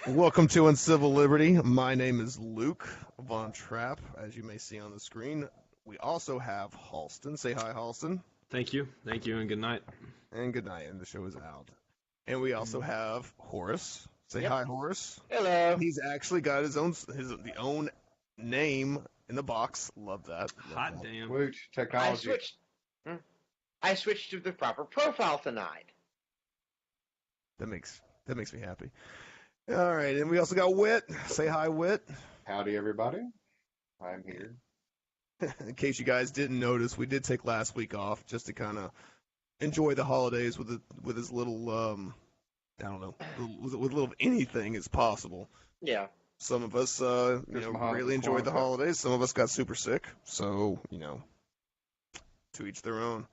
Welcome to Uncivil Liberty. My name is Luke Von Trapp, as you may see on the screen. We also have Halston. Say hi, Halston. Thank you, and good night. And good night, and the show is out. And we also have Horace. Say Yep. hi, Horace. Hello. He's actually got his own name in the box. Love that. Hot damn. Woot, I technology. switched. I switched to the proper profile tonight. That makes me happy. All right, and we also got Wit. Say hi, Wit. Howdy, everybody. I'm here. In case you guys didn't notice, we did take last week off just to kind of enjoy the holidays with as little I don't know, with little of anything as possible. Yeah. Some of us Muhammad really enjoyed the Kwanzaa. holidays. Some of us got super sick. So to each their own.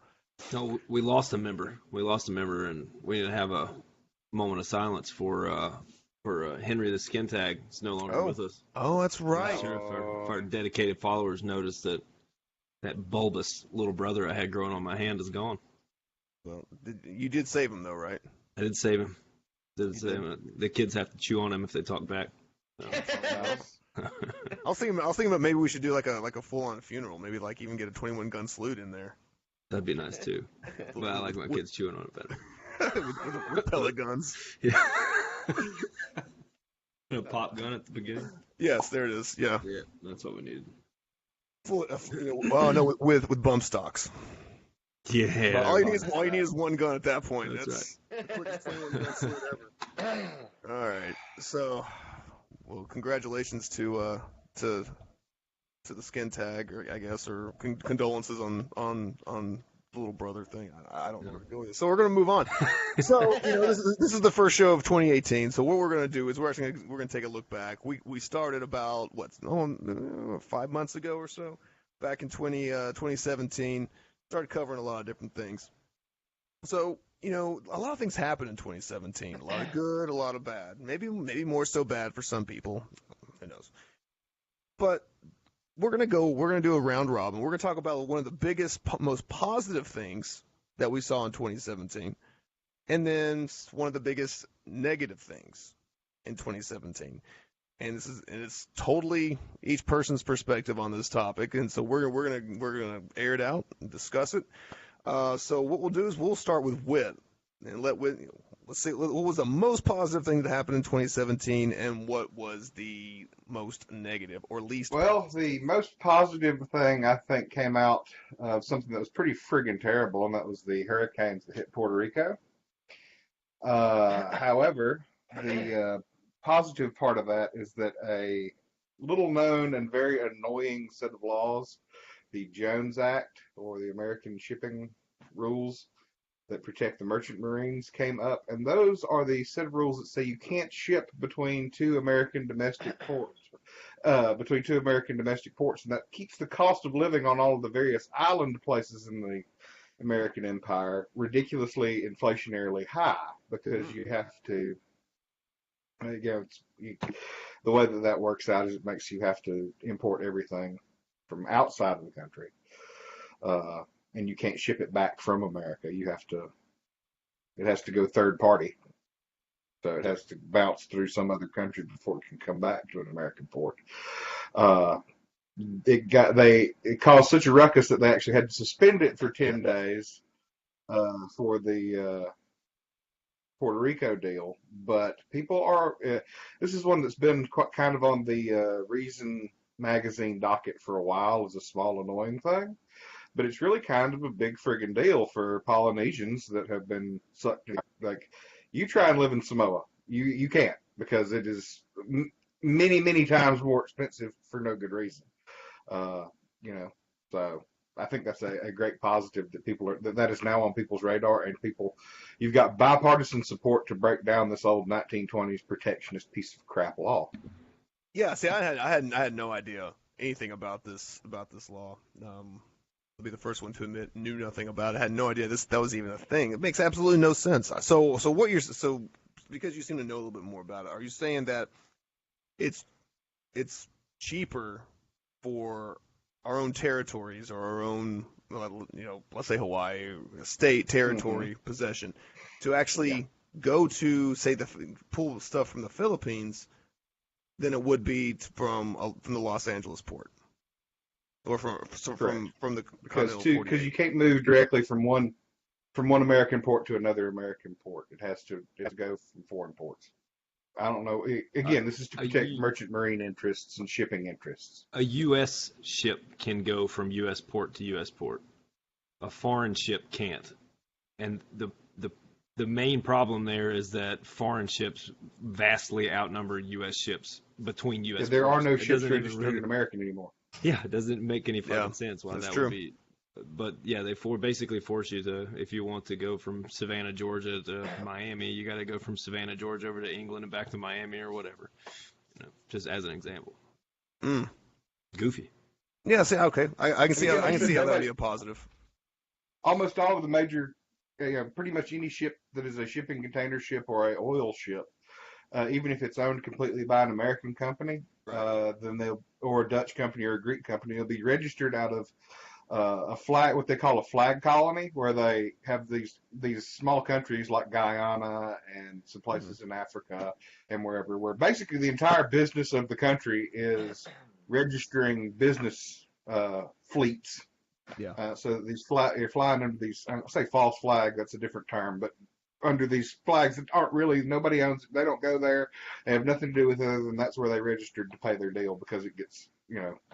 No, we lost a member. And we didn't have a moment of silence for Henry the Skin Tag. He's no longer with us. Oh, that's I'm right. not sure if our dedicated followers noticed that bulbous little brother I had growing on my hand is gone. Well, you did save him though, right? I did save him. The kids have to chew on him if they talk back. Nice. I was thinking about maybe we should do like a full on funeral. Maybe like even get a 21 gun salute in there. That'd be nice too. But I like my kids chewing on it better. with pellet guns. Yeah. A pop gun at the beginning. Yes, there it is. Yeah. Yeah, that's what we needed. Well, no, with bump stocks. Yeah. All you need is one gun at that point. That's the quickest 21 gun salute ever. All right. So, well, congratulations to the skin tag, or I guess, or condolences on the little brother thing. I don't know where to go with this. So we're gonna move on. So this is the first show of 2018. So what we're gonna do is we're gonna take a look back. We started about 5 months ago or so, back in 2017. Started covering a lot of different things. So a lot of things happened in 2017. A lot of good, a lot of bad. Maybe more so bad for some people. Who knows? But we're gonna do a round robin. We're gonna talk about one of the biggest, most positive things that we saw in 2017, and then one of the biggest negative things in 2017. And it's totally each person's perspective on this topic. And so we're gonna air it out and discuss it. So what we'll do is we'll start with Wit and let's see what was the most positive thing that happened in 2017 and what was the most negative or least. Well, the most positive thing I think came out of something that was pretty friggin' terrible, and that was the hurricanes that hit Puerto Rico. However, the positive part of that is that a little known and very annoying set of laws, the Jones Act, or the American Shipping Rules that protect the merchant marines, came up, and those are the set of rules that say you can't ship between two American domestic ports, and that keeps the cost of living on all of the various island places in the American empire ridiculously inflationarily high, because you have to, the way that works out is it makes you have to import everything from outside of the country. And you can't ship it back from America. It has to go third party. So it has to bounce through some other country before it can come back to an American port. It caused such a ruckus that they actually had to suspend it for 10 days for the Puerto Rico deal. But people are, this is one that's been kind of on the Reason magazine docket for a while as a small annoying thing. But it's really kind of a big friggin' deal for Polynesians that have been sucked in. Like, you try and live in Samoa. You can't, because it is many, many times more expensive for no good reason. So I think that's a great positive that that is now on people's radar, and you've got bipartisan support to break down this old 1920s protectionist piece of crap law. Yeah, see, I had no idea anything about this law. I'll be the first one to admit knew nothing about it. I had no idea that was even a thing. It makes absolutely no sense. So because you seem to know a little bit more about it, are you saying that it's cheaper for our own territories or our own, let's say Hawaii, state territory possession, to actually go to, say, pull stuff from the Philippines than it would be from the Los Angeles port or from the continental 48. Because you can't move directly from one American port to another American port. It has to go from foreign ports. I don't know. Again, this is to protect merchant marine interests and shipping interests. A U.S. ship can go from U.S. port to U.S. port. A foreign ship can't. And the main problem there is that foreign ships vastly outnumber U.S. ships between U.S. ports. There are no ships registered in American anymore. Yeah, it doesn't make any fucking sense why that true. would be. But yeah, they basically force you to, if you want to go from Savannah, Georgia to Miami, you got to go from Savannah, Georgia over to England and back to Miami or whatever. Just as an example. Goofy. Yeah, okay. I can see how that'd be a positive. Almost all of the major, pretty much any ship that is a shipping container ship or a oil ship, even if it's owned completely by an American company, or a Dutch company or a Greek company, they'll be registered out of a flag, what they call a flag colony, where they have these small countries like Guyana and some places in Africa and wherever, where basically the entire business of the country is registering business fleets. Yeah. So you're flying under these, I don't say false flag, that's a different term, but under these flags that aren't really, nobody owns, they don't go there, they have nothing to do with it other than that's where they registered to pay their deal because it gets,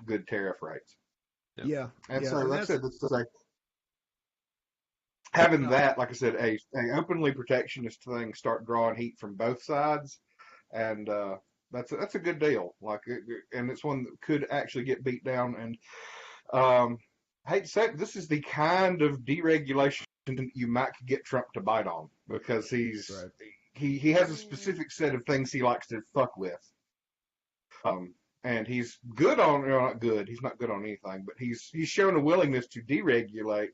good tariff rates. Yeah. And so like I said, that's to say, having that, like I said, a openly protectionist thing start drawing heat from both sides, and that's a good deal. And it's one that could actually get beat down. And I hate to say it, this is the kind of deregulation you might get Trump to bite on, because he has a specific set of things he likes to fuck with. And he's good on, not good, he's not good on anything, but he's shown a willingness to deregulate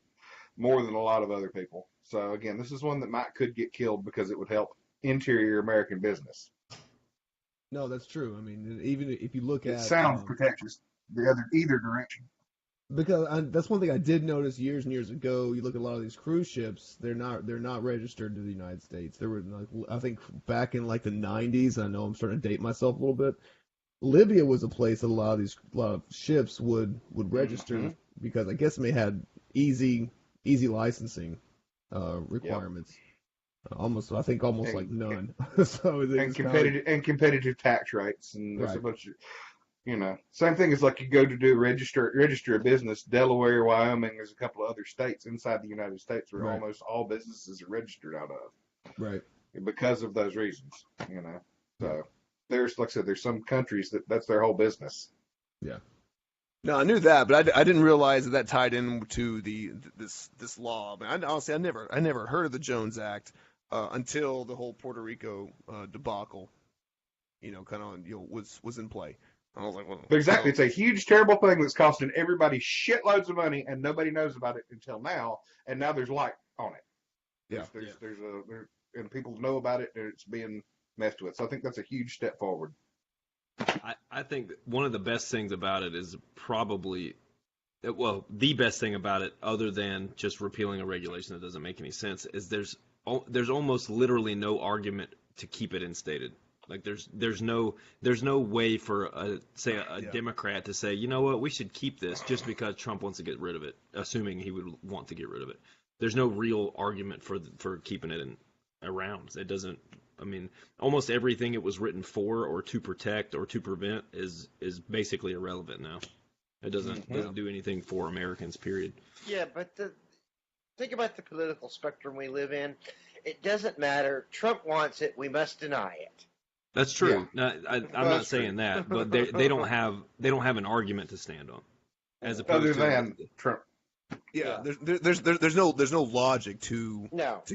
more than a lot of other people. So again, this is one that could get killed because it would help interior American business. No, that's true. I mean, even if you look at it sounds protectionist either direction. Because that's one thing I did notice years and years ago. You look at a lot of these cruise ships; they're not registered to the United States. There were, I think, back in like the '90s. I know I'm starting to date myself a little bit. Libya was a place that a lot of ships would register because I guess they had easy licensing requirements. Almost like none. So competitive tax rates, and there's a bunch of, same thing as like you go to register a business. Delaware, Wyoming, there's a couple of other states inside the United States where almost all businesses are registered out of. Right. Because of those reasons, So there's, like I said, there's some countries that's their whole business. Yeah. No, I knew that, but I didn't realize that tied into this law. I mean, honestly, I never heard of the Jones Act until the whole Puerto Rico debacle, was in play. I was like, well, but exactly, it's a huge, terrible thing that's costing everybody shitloads of money, and nobody knows about it until now. And now there's light on it. Yeah. And people know about it, and it's being messed with. So I think that's a huge step forward. I think one of the best things about it is probably, well, the best thing about it, other than just repealing a regulation that doesn't make any sense, is there's almost literally no argument to keep it instated. Like there's no way for a Democrat to say, you know what, we should keep this just because Trump wants to get rid of it, assuming he would want to get rid of it. There's no real argument for keeping it around. It doesn't. I mean, almost everything it was written for or to protect or to prevent is basically irrelevant now. It doesn't do anything for Americans, period. Yeah, but think about the political spectrum we live in. It doesn't matter. Trump wants it. We must deny it. That's true. Yeah. I'm not saying that, but they don't have an argument to stand on, as opposed to Trump. Yeah, there's no logic to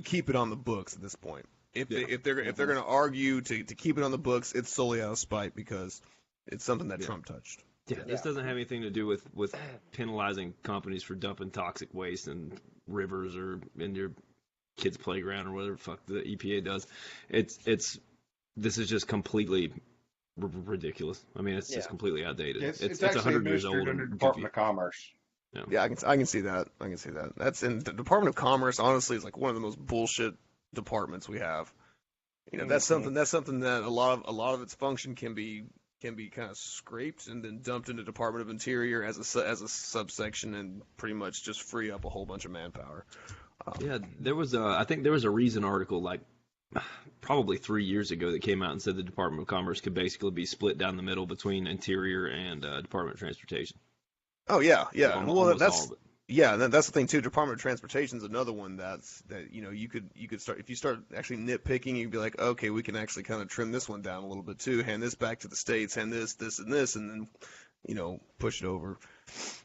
keep it on the books at this point. If they're going to argue to keep it on the books, it's solely out of spite because it's something that Trump touched. Yeah, this doesn't have anything to do with penalizing companies for dumping toxic waste in rivers or in your kids' playground or whatever the fuck the EPA does. This is just completely ridiculous. I mean, it's just completely outdated. It's 100 years old. Under the Department of Commerce. Yeah, I can see that. That's in the Department of Commerce. Honestly, is like one of the most bullshit departments we have. That's something that a lot of its function can be kind of scraped and then dumped into Department of Interior as a subsection and pretty much just free up a whole bunch of manpower. Yeah, I think there was a Reason article like probably 3 years ago that came out and said the Department of Commerce could basically be split down the middle between Interior and Department of Transportation. Oh yeah. Almost all of it. Yeah, that's the thing too. Department of Transportation is another one that you could start if you start actually nitpicking. You'd be like, okay, we can actually kind of trim this one down a little bit too. Hand this back to the states. Hand this, and this, and then push it over.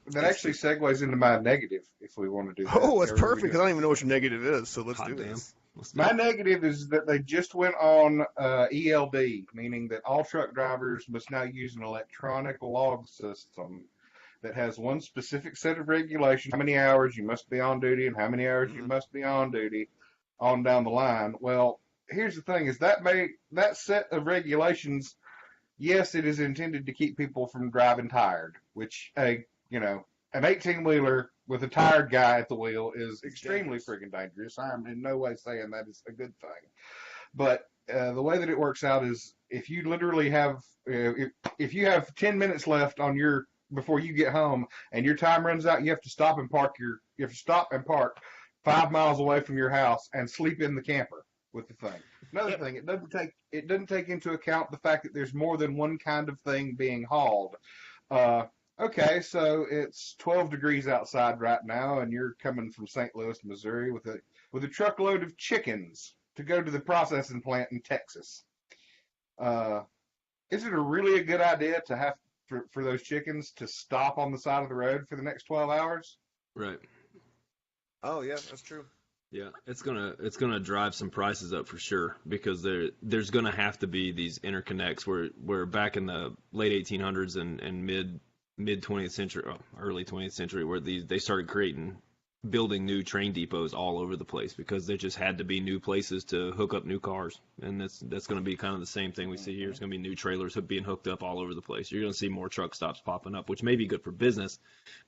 That actually segues into my negative, if we want to do that. Oh, it's perfect because I don't even know what your negative is. So let's do this. My negative is that they just went on ELD, meaning that all truck drivers must now use an electronic log system that has one specific set of regulations, how many hours you must be on duty and how many hours you must be on duty on down the line. Well, here's the thing is that set of regulations, yes, it is intended to keep people from driving tired, which, an 18-wheeler with a tired guy at the wheel is extremely friggin' dangerous. I'm in no way saying that is a good thing. But the way that it works out is if you literally have, if you have 10 minutes left on your before you get home and your time runs out, you have to stop and park 5 miles away from your house and sleep in the camper with the thing. Another thing, it doesn't take into account the fact that there's more than one kind of thing being hauled. Okay, so it's 12 degrees outside right now, and you're coming from St. Louis, Missouri, with a truckload of chickens to go to the processing plant in Texas. Is it really a good idea to have for those chickens to stop on the side of the road for the next 12 hours? Right. Oh yeah, that's true. Yeah, it's gonna drive some prices up for sure because there's gonna have to be these interconnects where back in the late 1800s and mid 20th century, early 20th century, where they started building new train depots all over the place because there just had to be new places to hook up new cars, and that's going to be kind of the same thing we see here. It's going to be new trailers being hooked up all over the place. You're going to see more truck stops popping up, which may be good for business,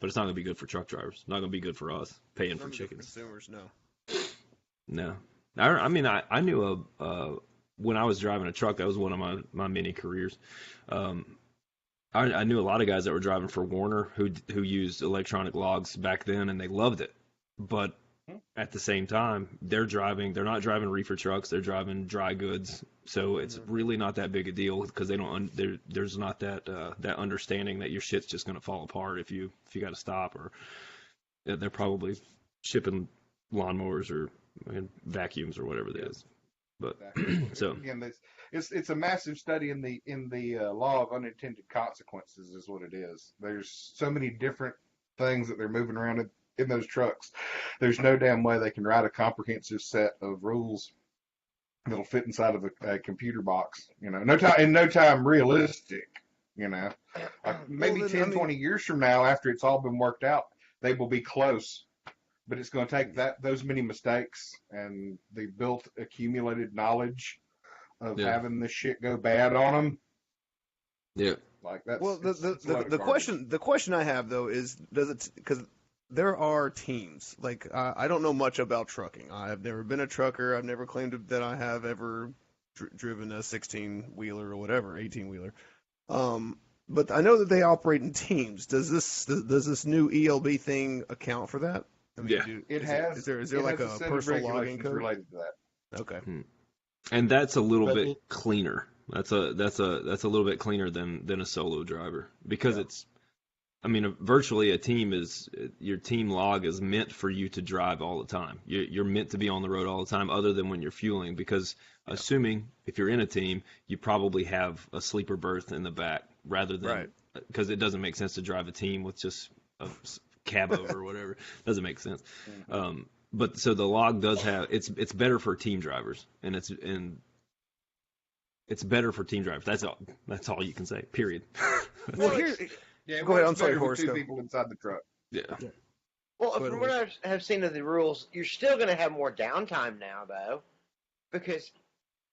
but it's not going to be good for truck drivers. It's not going to be good for us paying for chickens. Consumers, no. No, I mean I knew when I was driving a truck, that was one of my many careers. I knew a lot of guys that were driving for Warner who used electronic logs back then, and they loved it. But at the same time, they're not driving reefer trucks, they're driving dry goods. So it's really not that big a deal because there's not that understanding that your shit's just going to fall apart if you got to stop, or they're probably shipping lawnmowers or vacuums or whatever it is. But so again, it's a massive study in the law of unintended consequences is what it is. There's so many different things that they're moving around in those trucks. There's no damn way they can write a comprehensive set of rules that'll fit inside of a computer box. No time realistic. Maybe 20 years from now, after it's all been worked out, they will be close. But it's going to take those many mistakes and the accumulated knowledge of having this shit go bad on them. Yeah. Like that's well. The question I have though is because there are teams. Like I don't know much about trucking. I've never been a trucker. I've never claimed that I have ever driven a 16-wheeler or whatever, 18-wheeler. But I know that they operate in teams. Does this new ELB thing account for that? I mean, Is there like a personal login code related to that? Okay. And that's a little bit cleaner. That's a little bit cleaner than a solo driver because virtually your team log is meant for you to drive all the time. You're meant to be on the road all the time, other than when you're fueling. Because assuming if you're in a team, you probably have a sleeper berth in the back rather than because it doesn't make sense to drive a team with just a cab over or whatever. Doesn't make sense. Mm-hmm. But so the log does have it's better for team drivers, and it's better for team drivers. That's all you can say. Period. Well, go ahead. I'm sorry, Horace. Two people inside the truck. Yeah. Well, from what I have seen of the rules, you're still going to have more downtime now, though, because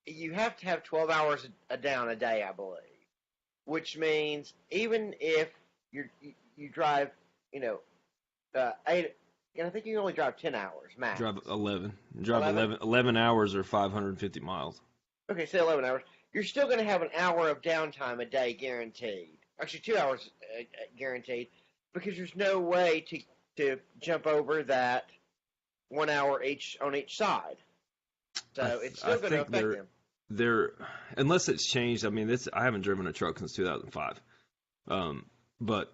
you have to have 12 hours down a day, I believe, which means even if you drive, 8. I think you only drive 10 hours max. Drive 11. 11 hours or 550 miles. Okay, say 11 hours. You're still going to have an hour of downtime a day guaranteed. Actually, 2 hours guaranteed, because there's no way to jump over that 1 hour on each side. So it's still going to affect them. They're unless it's changed. I mean, I haven't driven a truck since 2005, but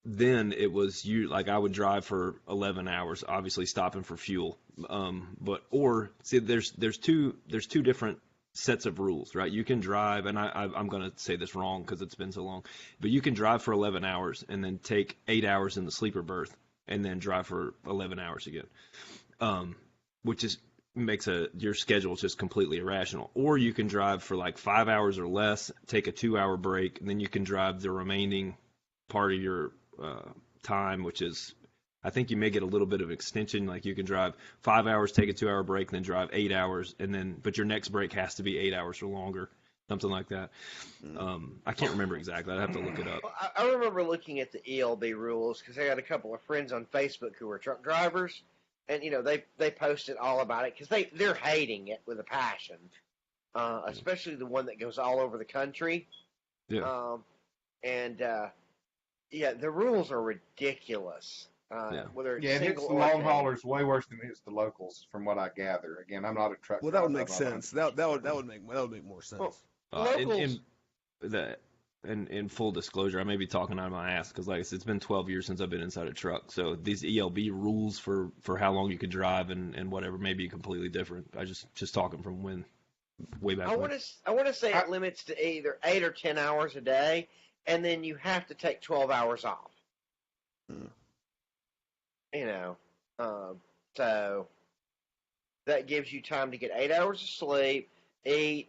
then it was like I would drive for 11 hours, obviously stopping for fuel. There's two different sets of rules, right? You can drive, and I'm going to say this wrong because it's been so long, but you can drive for 11 hours and then take 8 hours in the sleeper berth and then drive for 11 hours again, which makes your schedule just completely irrational. Or you can drive for like 5 hours or less, take a 2-hour break, and then you can drive the remaining part of your time, which is, I think you may get a little bit of extension. Like you can drive 5 hours, take a 2-hour break, then drive 8 hours, but your next break has to be 8 hours or longer, something like that. I can't remember exactly. I'd have to look it up. Well, I remember looking at the ELB rules because I got a couple of friends on Facebook who were truck drivers, and they posted all about it because they're hating it with a passion, especially the one that goes all over the country. Yeah. The rules are ridiculous. Whether it's it hits the long haulers way worse than it hits the locals, from what I gather. Again, I'm not a truck. Well, that would make sense. That would make more sense. Locals. In full disclosure, I may be talking out of my ass because, like I said, it's been 12 years since I've been inside a truck. So these ELB rules for how long you could drive and whatever may be completely different. I just talking from way back. I want to say it limits to either 8 or 10 hours a day, and then you have to take 12 hours off. So that gives you time to get 8 hours of sleep, eat,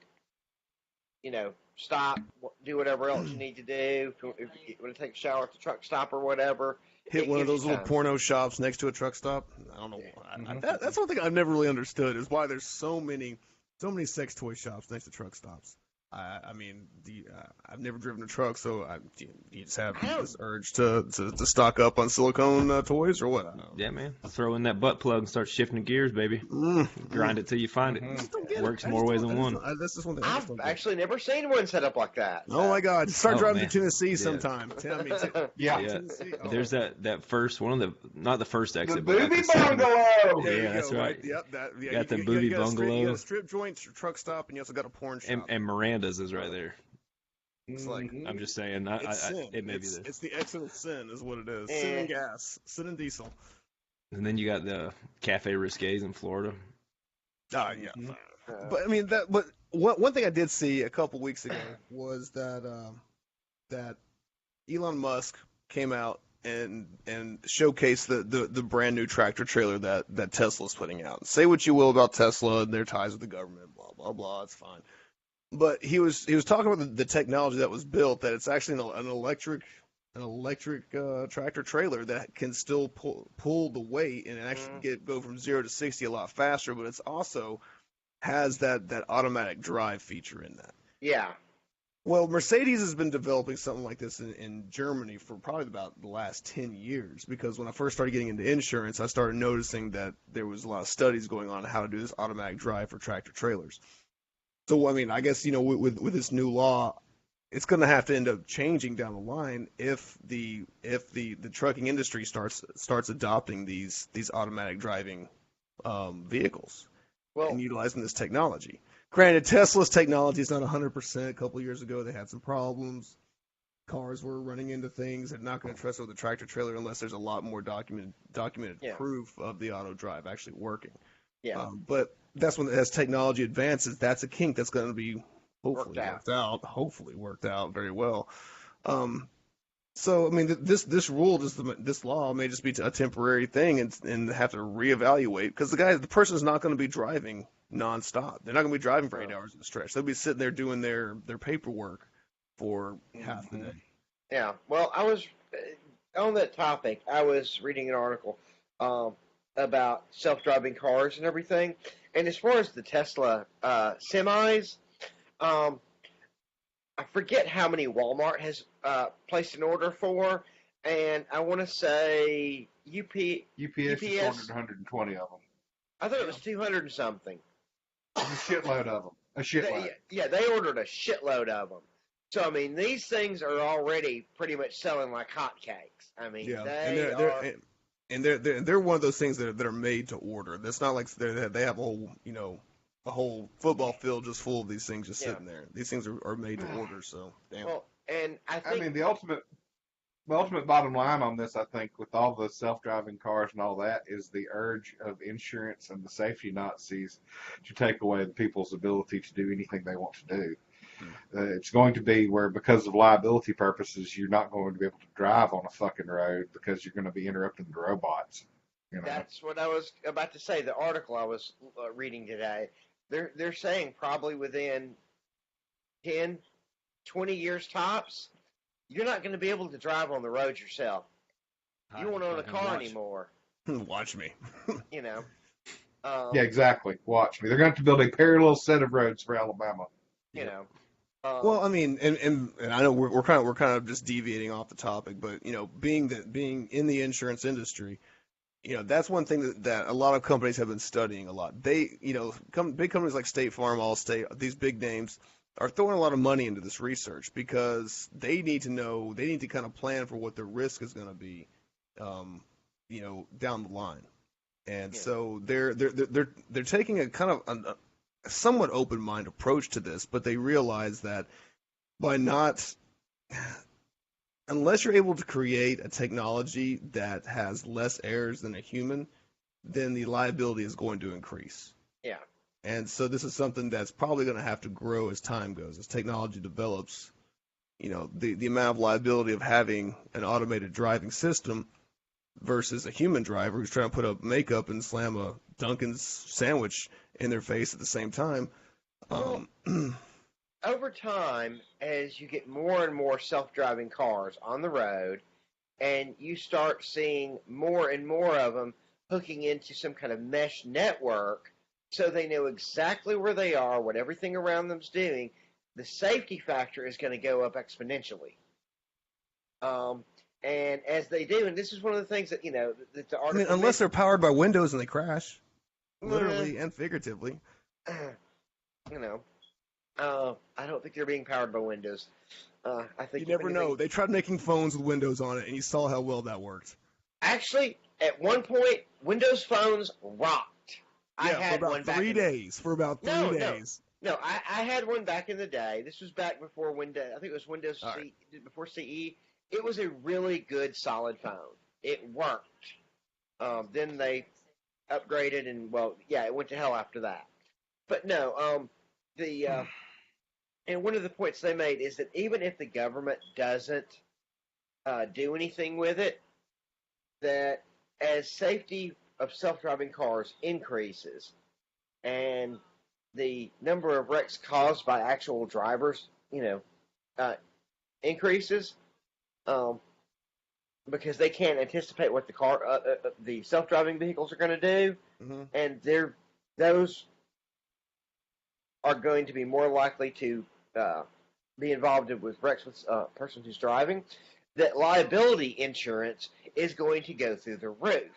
stop, do whatever else you need to do. If you want to take a shower at the truck stop or whatever. Hit one of those little porno shops next to a truck stop. I don't know. That's one thing I've never really understood is why there's so many sex toy shops next to truck stops. I mean, I've never driven a truck, so you just have this urge to stock up on silicone toys or what? Yeah, man. Throw in that butt plug and start shifting gears, baby. Grind it till you find it. Works more ways than one. That's just one thing. I've actually never seen one set up like that. Oh my God! Start driving to Tennessee sometime. Yeah. There's that first one not the first exit. The booby bungalow. Yeah, that's right. Yep. You got the booby bungalow. You got a strip joint, truck stop, and you also got a porn shop. And Miranda's is right there. It's like I'm just saying. It may be this. It's the exit of sin, is what it is. Sin and gas, sin and diesel. And then you got the Cafe Risqués in Florida. Oh yeah. But I mean But one thing I did see a couple weeks ago was that Elon Musk came out and showcased the brand new tractor trailer that Tesla's putting out. Say what you will about Tesla and their ties with the government, blah blah blah. It's fine. But he was talking about the technology that was built, that it's actually an electric tractor trailer that can still pull the weight and actually go from 0 to 60 a lot faster. But it's also has that automatic drive feature in that. Yeah. Well, Mercedes has been developing something like this in Germany for probably about the last 10 years, because when I first started getting into insurance, I started noticing that there was a lot of studies going on how to do this automatic drive for tractor trailers. So, I mean, I guess, with this new law, it's going to have to end up changing down the line if the trucking industry starts adopting these automatic driving vehicles and utilizing this technology. Granted, Tesla's technology is not 100%. A couple of years ago, they had some problems. Cars were running into things. They're not going to trust it with a tractor trailer unless there's a lot more documented proof of the auto drive actually working. Yeah. But that's when, as technology advances, that's a kink that's going to be hopefully worked out very well. So I mean, this rule, this law may just be a temporary thing and have to reevaluate, because the person's not going to be driving nonstop. They're not going to be driving for 8 hours at a stretch. They'll be sitting there doing their paperwork for half the day. Yeah. Well, I was on that topic. I was reading an article about self-driving cars and everything. And as far as the Tesla semis, I forget how many Walmart has placed an order for, and I want to say UPS ordered 120 of them. I thought it was 200 and something. There's a shitload of them. A shitload. They ordered a shitload of them. So I mean, these things are already pretty much selling like hotcakes. I mean, Yeah, they they're one of those things that are made to order. That's not like they have a whole football field just full of these things just sitting there. These things are made to order. So damn. well, and I think mean, the ultimate bottom line on this, I think, with all the self-driving cars and all that, is the urge of insurance and the safety Nazis to take away people's ability to do anything they want to do. It's going to be where, because of liability purposes, you're not going to be able to drive on a fucking road because you're going to be interrupting the robots. You know? that's what I was about to say. The article I was reading today, they're saying probably within 10, 20 years tops, you're not going to be able to drive on the road yourself. You won't own a car anymore. Watch me. You know. Yeah, exactly. Watch me. They're going to have to build a parallel set of roads for Alabama. You know. Well, I mean, and I know we're kind of just deviating off the topic, but being in the insurance industry, that's one thing that a lot of companies have been studying a lot. They, big companies like State Farm, Allstate, these big names are throwing a lot of money into this research because they need to kind of plan for what their risk is going to be, down the line. And so they're taking a kind of a somewhat open-minded approach to this, but they realize that unless you're able to create a technology that has less errors than a human, then the liability is going to increase. Yeah. And so this is something that's probably going to have to grow as time goes, as technology develops. The amount of liability of having an automated driving system versus a human driver who's trying to put up makeup and slam a Dunkin's sandwich in their face at the same time. Over time, as you get more and more self-driving cars on the road, and you start seeing more and more of them hooking into some kind of mesh network, so they know exactly where they are, what everything around them's doing, the safety factor is going to go up exponentially. And as they do, and this is one of the things that, that the article... unless they're powered by Windows and they crash, literally and figuratively. I don't think they're being powered by Windows. I think you never know. They tried making phones with Windows on it, and you saw how well that worked. Actually, at one point, Windows phones rocked. Yeah, I had for about 3 days. For about 3 days. No, I had one back in the day. This was back before Windows. I think it was Windows before CE. It was a really good, solid phone. It worked. Then they upgraded, and it went to hell after that. But no, and one of the points they made is that even if the government doesn't do anything with it, that as safety of self-driving cars increases and the number of wrecks caused by actual drivers, increases, because they can't anticipate what the self-driving vehicles are going to do, and those are going to be more likely to be involved with wrecks with a person who's driving, that liability insurance is going to go through the roof.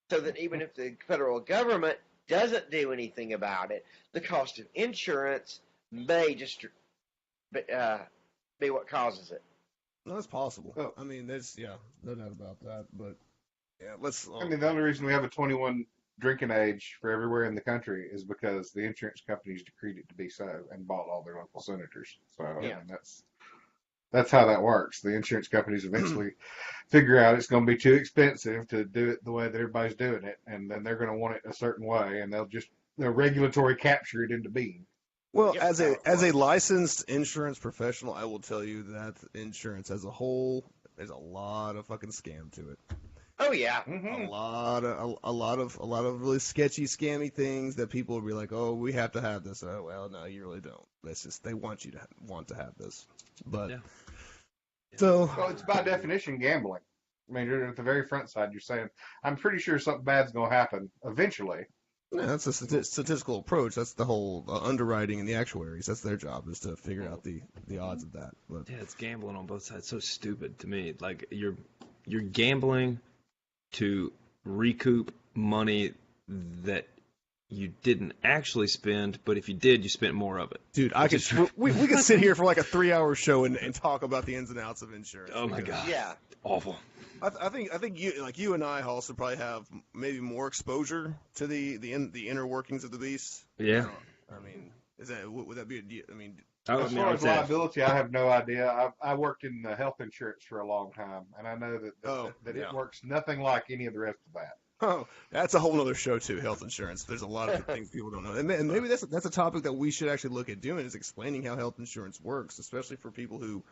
So that even if the federal government doesn't do anything about it, the cost of insurance may just be what causes it. No, that's possible. Oh. I mean, there's no doubt about that. But let's. I mean, the only reason we have a 21 drinking age for everywhere in the country is because the insurance companies decreed it to be so and bought all their local senators. So I mean, that's how that works. The insurance companies eventually figure out it's going to be too expensive to do it the way that everybody's doing it, and then they're going to want it a certain way, and they'll regulatory capture it into being. Well, as a licensed insurance professional, I will tell you that insurance as a whole, there's a lot of fucking scam to it. Oh yeah, a lot of really sketchy, scammy things that people will be like, "Oh, we have to have this." Oh, well, no, you really don't. That's just they want you to want to have this. But well, it's by definition gambling. I mean, you're at the very front side. You're saying, "I'm pretty sure something bad's going to happen eventually." Yeah, that's a statistical approach. That's the whole underwriting and the actuaries. That's their job, is to figure out the odds of that. But it's gambling on both sides. So stupid to me. Like you're gambling to recoup money that you didn't actually spend, but if you did, you spent more of it. Dude, we could sit here for like a 3-hour show and talk about the ins and outs of insurance. Oh my god, Yeah. awful. I think you and I also probably have maybe more exposure to the inner workings of the beast. Yeah. I mean, would that be I mean, As far as liability, I have no idea. I worked in health insurance for a long time, and I know that it works nothing like any of the rest of that. oh, that's a whole nother show too. Health insurance. There's a lot of things people don't know, and maybe that's a topic that we should actually look at doing, is explaining how health insurance works, especially for people who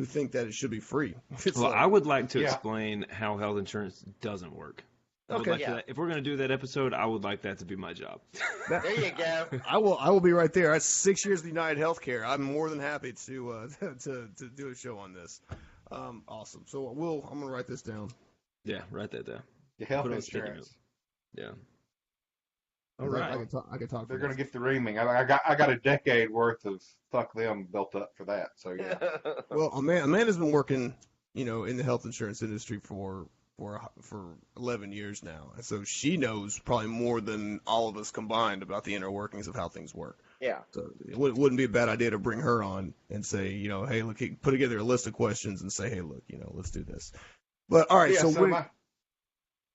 think that it should be free. I would like to explain how health insurance doesn't work. If we're going to do that episode, I would like that to be my job. There you go. I will be right there. That's 6 years of United Healthcare. I'm more than happy to do a show on this. Awesome. So I'm gonna write this down. Yeah, write that down. The health insurance. Yeah. All right. I can talk. They're gonna get the reaming. I got a decade worth of fuck them built up for that. So yeah. Well, Amanda's been working, in the health insurance industry for 11 years now, and so she knows probably more than all of us combined about the inner workings of how things work. Yeah. So it wouldn't be a bad idea to bring her on and say, hey, look, put together a list of questions and say, hey, look, let's do this. But all right, so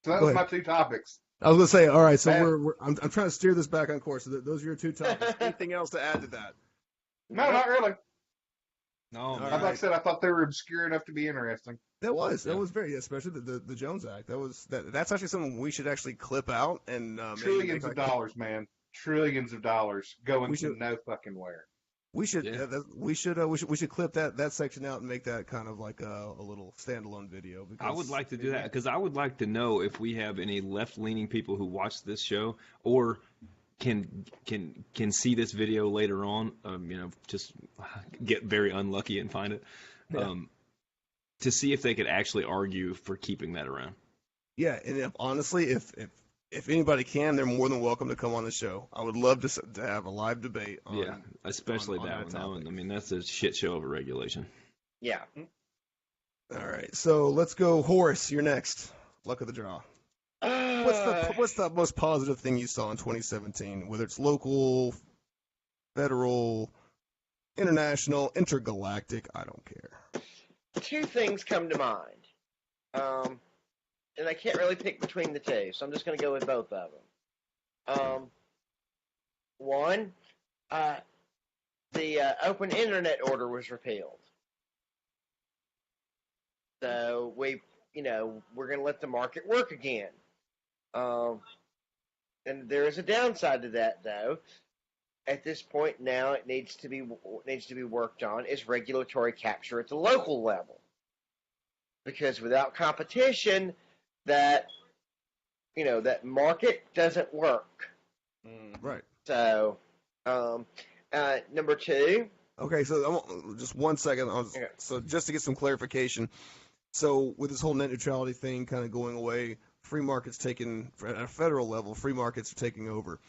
that was my two topics. I was gonna say, all right, so I'm trying to steer this back on course. So those are your two topics. Anything else to add to that? No, not really. No, like I said, I thought they were obscure enough to be interesting. That was very, especially the Jones Act. That's actually something we should actually clip out and trillions of dollars, man, trillions of dollars going to no fucking where. We should clip that section out and make that kind of like a little standalone video. Because I would like to do that, because I would like to know if we have any left-leaning people who watch this show or can see this video later on. Just get very unlucky and find it. Yeah. To see if they could actually argue for keeping that around. Yeah, and honestly, if anybody can, they're more than welcome to come on the show. I would love to have a live debate on especially on that one. I mean, that's a shit show of a regulation. Yeah. All right, so let's go. Horace, you're next. Luck of the draw. What's the most positive thing you saw in 2017, whether it's local, federal, international, intergalactic? I don't care. Two things come to mind, and I can't really pick between the two, so I'm just going to go with both of them. One, the open internet order was repealed, so we're going to let the market work again. And there is a downside to that, though. At this point now, it needs to be worked on is regulatory capture at the local level, because without competition, that market doesn't work. Right. So, number two. Okay, so just 1 second. So just to get some clarification, so with this whole net neutrality thing kind of going away, free markets at a federal level, free markets are taking over.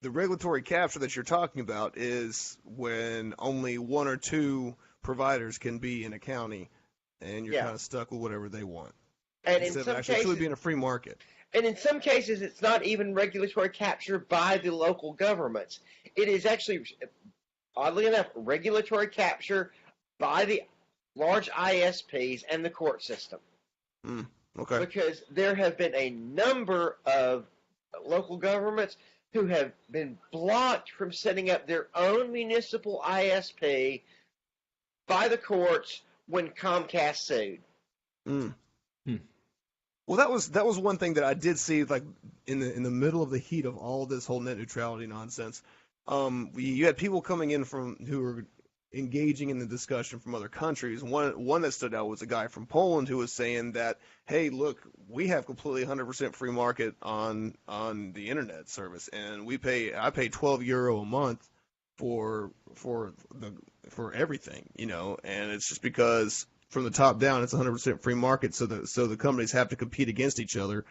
The regulatory capture that you're talking about is when only one or two providers can be in a county, and you're kind of stuck with whatever they want. And instead of actually truly being a free market. And in some cases, it's not even regulatory capture by the local governments. It is actually, oddly enough, regulatory capture by the large ISPs and the court system. Okay. Because there have been a number of local governments who have been blocked from setting up their own municipal ISP by the courts when Comcast sued. Well, that was one thing that I did see, like in the middle of the heat of all this whole net neutrality nonsense. You had people coming in who were engaging in the discussion from other countries. One that stood out was a guy from Poland who was saying that, hey, look, we have completely 100% free market on the internet service, and I pay €12 a month for everything, and it's just because from the top down it's 100% free market, so the companies have to compete against each other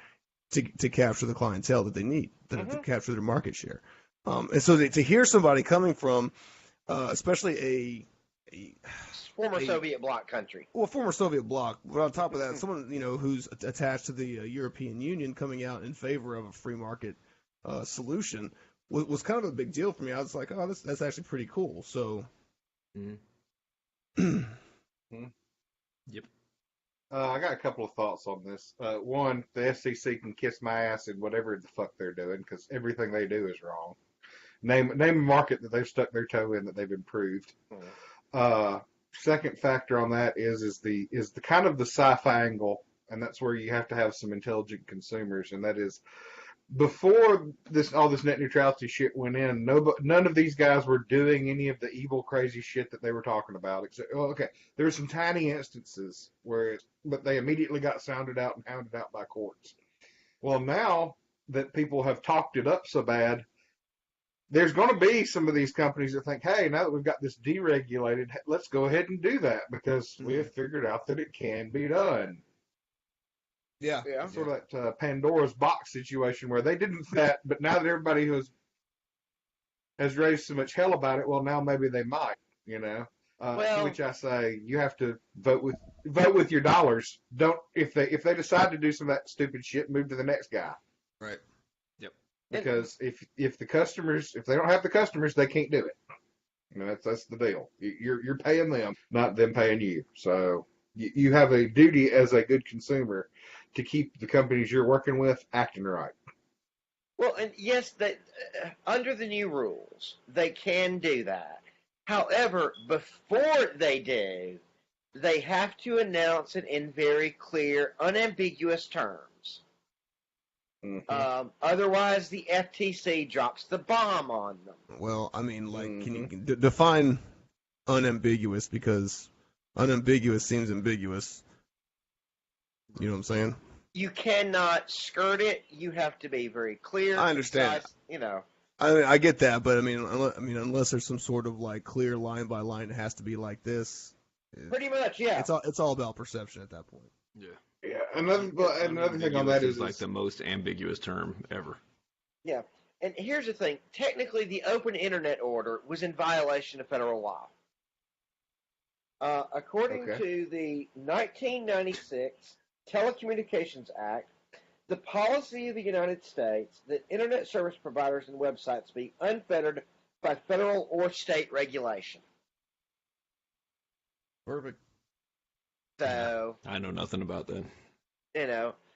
to capture the clientele that they need, to capture their market share. And so to hear somebody coming from especially a former Soviet bloc country. Well, former Soviet bloc. But on top of that, someone who's attached to the European Union coming out in favor of a free market solution was kind of a big deal for me. I was like, oh, that's actually pretty cool. So. Mm-hmm. Yep. I got a couple of thoughts on this. One, the FCC can kiss my ass in whatever the fuck they're doing because everything they do is wrong. Name a market that they've stuck their toe in that they've improved. Second factor on that is the kind of the sci-fi angle, and that's where you have to have some intelligent consumers, and that is before all this net neutrality shit went in, none of these guys were doing any of the evil, crazy shit that they were talking about. Except, there were some tiny instances but they immediately got sounded out and hounded out by courts. Well, now that people have talked it up so bad, there's going to be some of these companies that think, hey, now that we've got this deregulated, let's go ahead and do that because we have figured out that it can be done. Yeah. Sort of that Pandora's box situation where they didn't that, but now that everybody has raised so much hell about it, well, now maybe they might, To which I say, you have to vote with your dollars. Don't if they decide to do some of that stupid shit, move to the next guy. Right. Yep. Because if they don't have the customers, they can't do it. That's the deal. You're paying them, not them paying you. So you have a duty as a good consumer to keep the companies you're working with acting right. Well, and yes, that under the new rules, they can do that. However, before they do, they have to announce it in very clear, unambiguous terms. Mm-hmm. Otherwise, the FTC drops the bomb on them. Well, I mean, can you define unambiguous, because unambiguous seems ambiguous. You know what I'm saying? You cannot skirt it. You have to be very clear. I understand. I get that, but I mean, unless there's some sort of clear line by line, it has to be like this. Pretty much, yeah. It's all about perception at that point. Yeah. Yeah. Another thing on that is like the most ambiguous term ever. Yeah. And here's the thing. Technically, the Open Internet Order was in violation of federal law. According to the 1996 Telecommunications Act, the policy of the United States that Internet service providers and websites be unfettered by federal or state regulation. Perfect. So I know nothing about that.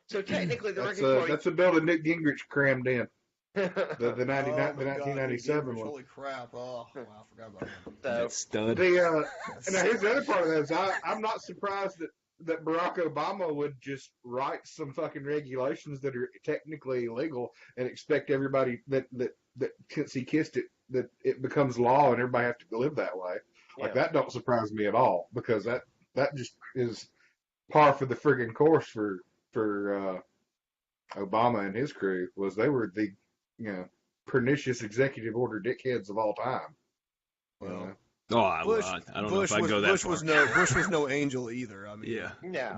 So technically the regulatory... That's a bill that Newt Gingrich crammed in. The 1997 one. Holy crap! Oh, wow, I forgot about that. That stud. Now here's the other part of that is I'm not surprised that Barack Obama would just write some fucking regulations that are technically illegal and expect everybody that since he kissed it that it becomes law and everybody has to live that way. Like that don't surprise me at all because that just is par for the friggin' course for Obama and his crew. Was they were the pernicious executive order dickheads of all time. Well, I don't know if I'd go that far. Bush was no angel either. I mean, yeah.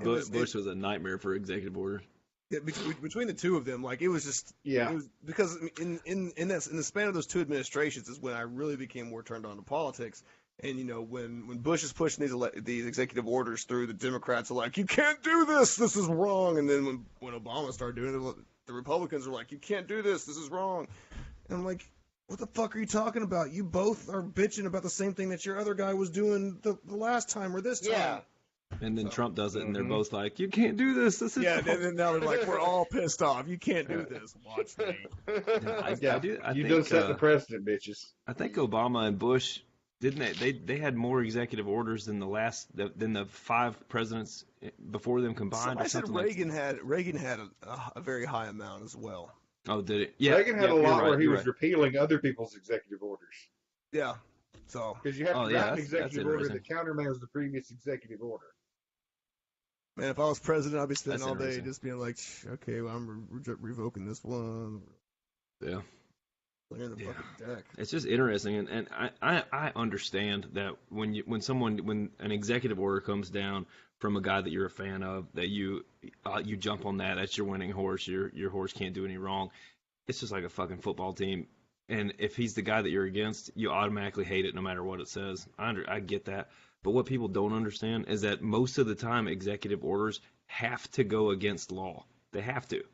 No. Bush was a nightmare for executive order. Yeah, between the two of them, it was just It was because in the span of those two administrations is when I really became more turned on to politics. And when Bush is pushing these executive orders through, the Democrats are like, "You can't do this. This is wrong." And then when Obama started doing it, the Republicans are like, "You can't do this. This is wrong." And I'm like, what the fuck are you talking about? You both are bitching about the same thing that your other guy was doing the last time or this time. Yeah. And then Trump does it, and they're both like, "You can't do this. This is..." Yeah, and now they're like, "We're all pissed off. You can't do this. Watch me." I think, you done set the precedent, bitches. I think Obama and Bush, didn't they had more executive orders than the 5 presidents before them combined. I said Reagan had a very high amount as well. Oh, did it? Yeah. Reagan had a lot where he was repealing other people's executive orders. Yeah. So because you have to write an executive order that countermands the previous executive order. Man, if I was president, I'd be spending all day just being like, "Okay, well, I'm revoking this one." Yeah. Clearing the fucking deck. It's just interesting, and I understand that when an executive order comes down from a guy that you're a fan of, that you jump on that's your winning horse. Your horse can't do any wrong. It's just like a fucking football team, and if he's the guy that you're against, you automatically hate it no matter what it says. I get that, but what people don't understand is that most of the time executive orders have to go against law. They have to.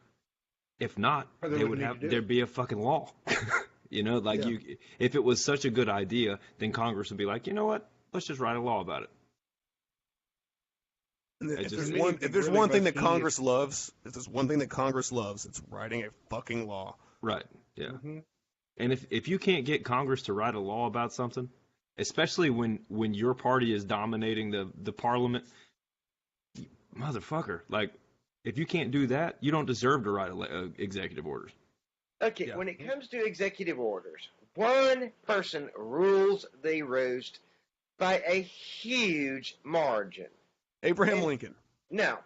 If not, Or they they would wouldn't need have to do there'd it. be a fucking law. You know, like Yeah. if it was such a good idea, then Congress would be like, you know what? Let's just write a law about it. And It if just- there's one thing that Congress loves, if there's one thing that Congress loves, it's writing a fucking law. Right. Yeah. Mm-hmm. And if you can't get Congress to write a law about something, especially when your party is dominating the parliament, motherfucker, like if you can't do that, you don't deserve to write executive orders. Okay, Yeah. when it comes to executive orders, one person rules the roost by a huge margin. Abraham And- Lincoln, No.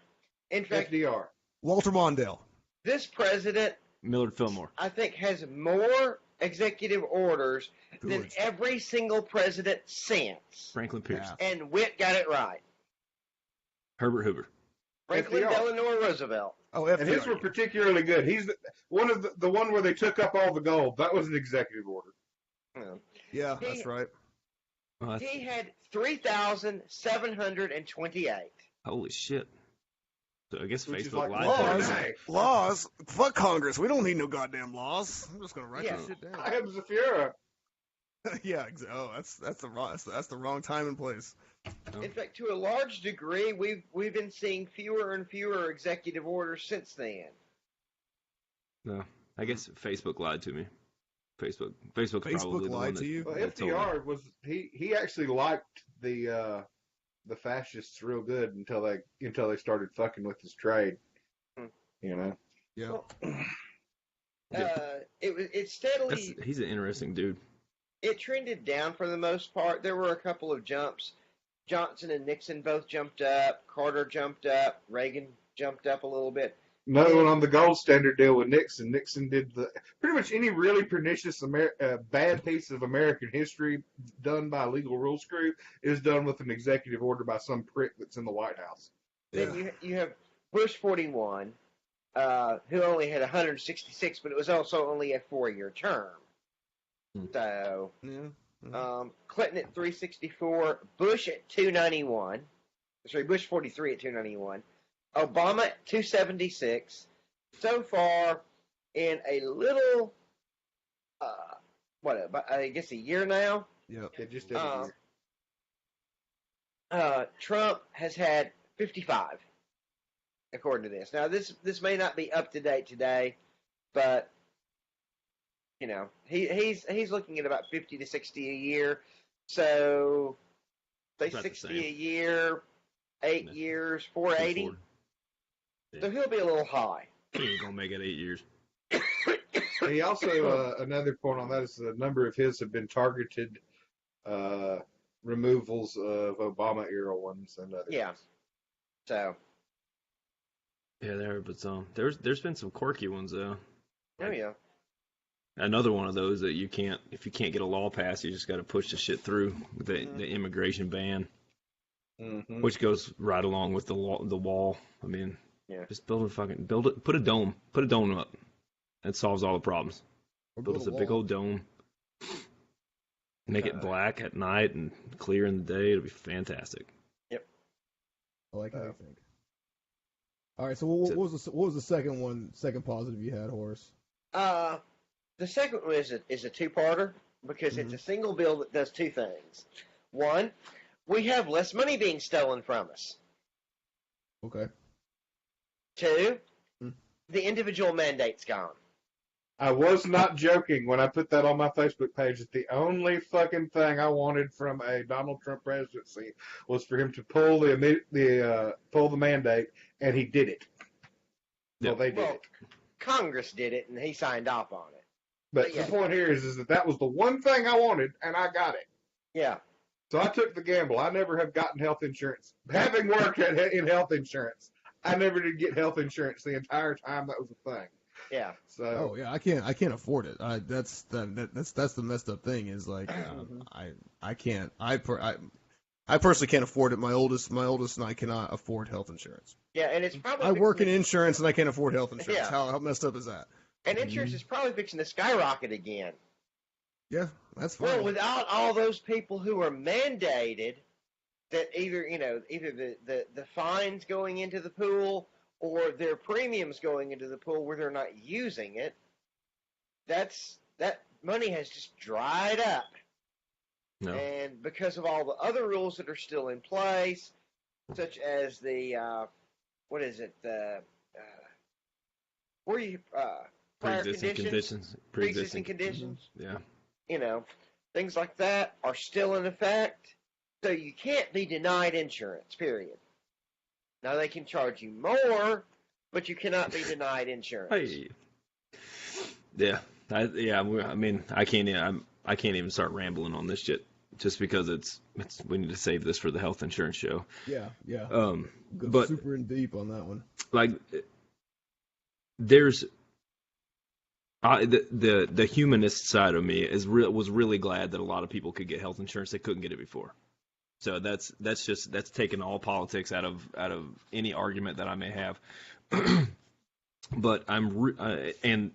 In fact, FDR. Walter Mondale. this president, Millard Fillmore. I think, has more executive orders than Coolidge. every single president since. Franklin Pierce. Yeah. And Witt got it right. Herbert Hoover. Franklin FDR. Delano Roosevelt. Oh, And his FDR. were particularly good. He's one of the one where they took up all the gold. That was an executive order. Yeah, He- that's right. Oh, that's- He had 3,728. holy shit. So I guess Which is Facebook like lied laws. to us. Hey. Laws? Fuck Congress. We don't need no goddamn laws. I'm just gonna write Yeah. this shit down. I am Zafira. Yeah. Oh, that's the wrong time and place. In fact, to a large degree, we've been seeing fewer and fewer executive orders since then. No, I guess Facebook lied to me. Facebook's Facebook probably the lied one to that, you? Well, that told me. FDR was he actually liked the fascists real good until they started fucking with his trade. Hmm. You know. Yeah. Well, Yeah. It steadily He's an interesting dude. it trended down for the most part. There were a couple of jumps. Johnson and Nixon both jumped up. Carter jumped up. Reagan jumped up a little bit. Another one on the gold standard deal with Nixon. Nixon did pretty much any really pernicious bad piece of American history done by a legal rules crew is done with an executive order by some prick that's in the White House. Then you have Bush 41, who only had 166, but it was also only a 4-year term. Hmm. So Yeah. Clinton at 364, Bush at 291. Sorry, Bush 43 at 291. Obama at 276. So far, in a little, I guess a year now, Yep. They just did Trump has had 55, according to this. Now, this may not be up to date today, but you know, he's looking at about 50 to 60 a year. So, say About the 60 same. a year, 8 Yeah. years, 480. Ford. Yeah. So he'll be a little high. He ain't gonna make it 8 years. He also another point on that is a number of his have been targeted removals of Obama era ones and others. Yeah. So, Yeah, there, but there's been some quirky ones though. oh yeah. Another one of those that if you can't get a law passed, you just got to push the shit through with Mm-hmm. the immigration ban, Mm-hmm. which goes right along with the wall. I mean, Yeah. just build it, put a dome up. That solves all the problems. Or Build us a wall. big old dome. Make it black at night and clear in the day. It'll be fantastic. I like how you think. All right, so what was the second positive you had, Horace? The second one is a two-parter because it's a single bill that does two things. One, we have less money being stolen from us. Okay. Two, Hmm. the individual mandate's gone. I was not joking when I put that on my Facebook page that the only fucking thing I wanted from a Donald Trump presidency was for him to pull the mandate, and he did it. Yeah. Well, they did Well, it. Congress did it, and he signed off on it. But yeah. the point here is that was the one thing I wanted, and I got it. Yeah. So I took the gamble. I never have gotten health insurance. Having worked in health insurance, I never did get health insurance the entire time that was a thing. Yeah. So Oh yeah, I can't afford it. That's the messed up thing is like I can't. I personally can't afford it. My oldest and I cannot afford health insurance. Yeah, and it's probably I work in fixing insurance and I can't afford health insurance. Yeah. How messed up is that? to- and insurance is probably fixing to skyrocket again. Yeah, that's fine. Well, without all those people who are mandated that either the fines going into the pool or their premiums going into the pool where they're not using it, that money has just dried up. No. And because of all the other rules that are still in place, such as the where you prior Pre-existing conditions, conditions. pre-existing conditions, Yeah. Things like that are still in effect. So you can't be denied insurance, period. Now they can charge you more, but you cannot be denied insurance. Hey. Yeah. I mean, I can't even start rambling on this shit just because we need to save this for the health insurance show. Yeah. Go Go super in deep on that one. Like, there's the humanist side of me was really glad that a lot of people could get health insurance. They couldn't get it before. So that's taken all politics out of any argument that I may have. But and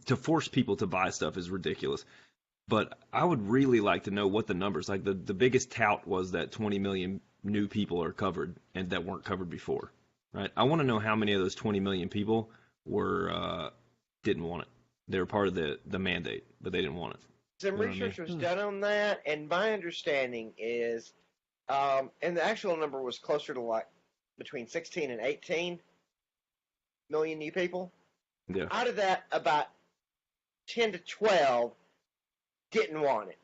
to force people to buy stuff is ridiculous. But I would really like to know what the numbers, like the biggest tout was that 20 million new people are covered and that weren't covered before, right? I want to know how many of those 20 million people didn't want it. They were part of the mandate, but they didn't want it. Some research was done on that, and my understanding is, and the actual number was closer to like between 16 and 18 million new people. Yeah. Out of that, about 10 to 12 didn't want it.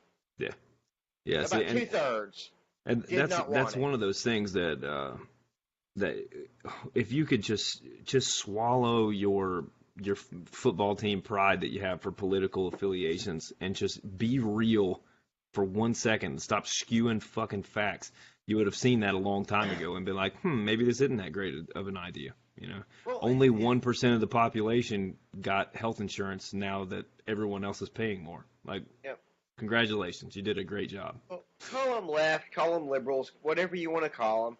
Yeah. About 2/3. And that's one of those things that if you could just swallow your football team pride that you have for political affiliations and just be real for 1 second and stop skewing fucking facts, you would have seen that a long time ago and been like, maybe this isn't that great of an idea. Well, only 1% of the population got health insurance now that everyone else is paying more. Like, yep. Congratulations, you did a great job. Well, call them left, call them liberals, whatever you want to call them.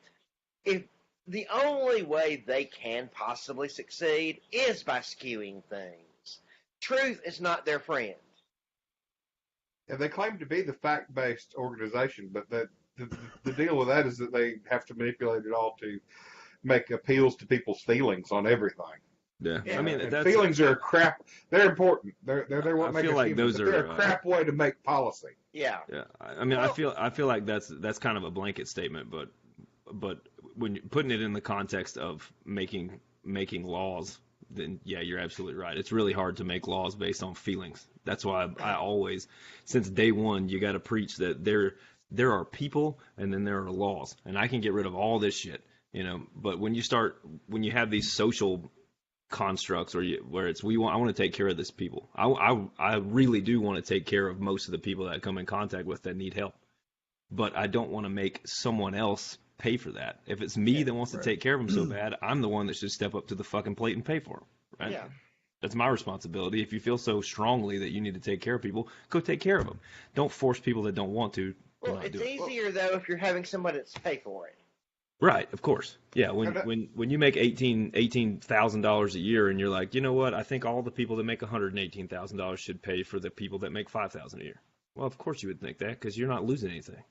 If the only way they can possibly succeed is by skewing things. Truth is not their friend. Yeah, they claim to be the fact-based organization, but the deal with that is that they have to manipulate it all to make appeals to people's feelings on everything. Yeah. I mean, feelings are crap. They're important. They're what make us like human, those but they're a crap way to make policy. Yeah. Yeah. I mean, well, I feel like that's kind of a blanket statement, but when you're putting it in the context of making laws, then yeah, you're absolutely right. It's really hard to make laws based on feelings. That's why I always, since day one, you got to preach that there are people and then there are laws, and I can get rid of all this shit, But when you have these social constructs where it's I want to take care of this people. I really do want to take care of most of the people that I come in contact with that need help, but I don't want to make someone else pay for that. If it's me that wants to take care of them so bad, I'm the one that should step up to the fucking plate and pay for them, right? Yeah. That's my responsibility. If you feel so strongly that you need to take care of people, go take care of them. Don't force people that don't want to. Well, it's easier though if you're having somebody that's pay for it. Right, of course. Yeah, when you make $18,000 a year and you're like, you know what, I think all the people that make $118,000 should pay for the people that make $5,000 a year. Well, of course you would think that because you're not losing anything.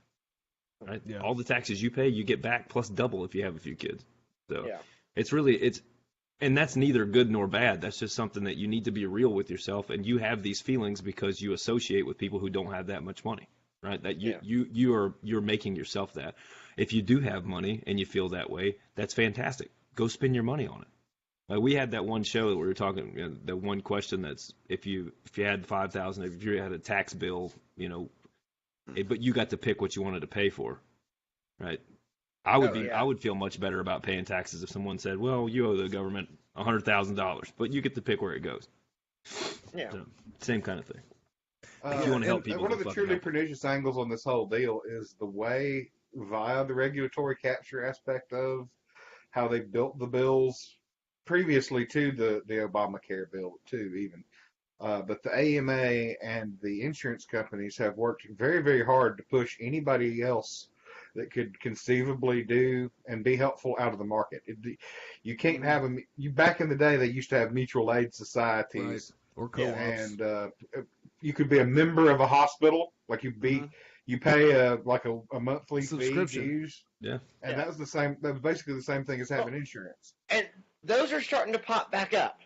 Right? Yeah. All the taxes you pay, you get back plus double if you have a few kids. So it's and that's neither good nor bad. That's just something that you need to be real with yourself, and you have these feelings because you associate with people who don't have that much money. Right? That you're making yourself that. If you do have money and you feel that way, that's fantastic. Go spend your money on it. Like we had that one show that we were talking. The one question that's if you had $5,000, if you had a tax bill, but you got to pick what you wanted to pay for, right? I would feel much better about paying taxes if someone said, well, you owe the government $100,000, but you get to pick where it goes. Yeah. So, same kind of thing. If you want to help people, one of the truly pernicious angles on this whole deal is the way via the regulatory capture aspect of how they built the bills previously to the Obamacare bill too, even. But the AMA and the insurance companies have worked very, very hard to push anybody else that could conceivably do and be helpful out of the market. You can't have them. Back in the day, they used to have mutual aid societies, right. Or co-ops, and you could be a member of a hospital, like you'd be. You pay a monthly fee to Subscription. use, Yeah. and that was the same. That was basically the same thing as having insurance. And those are starting to pop back up.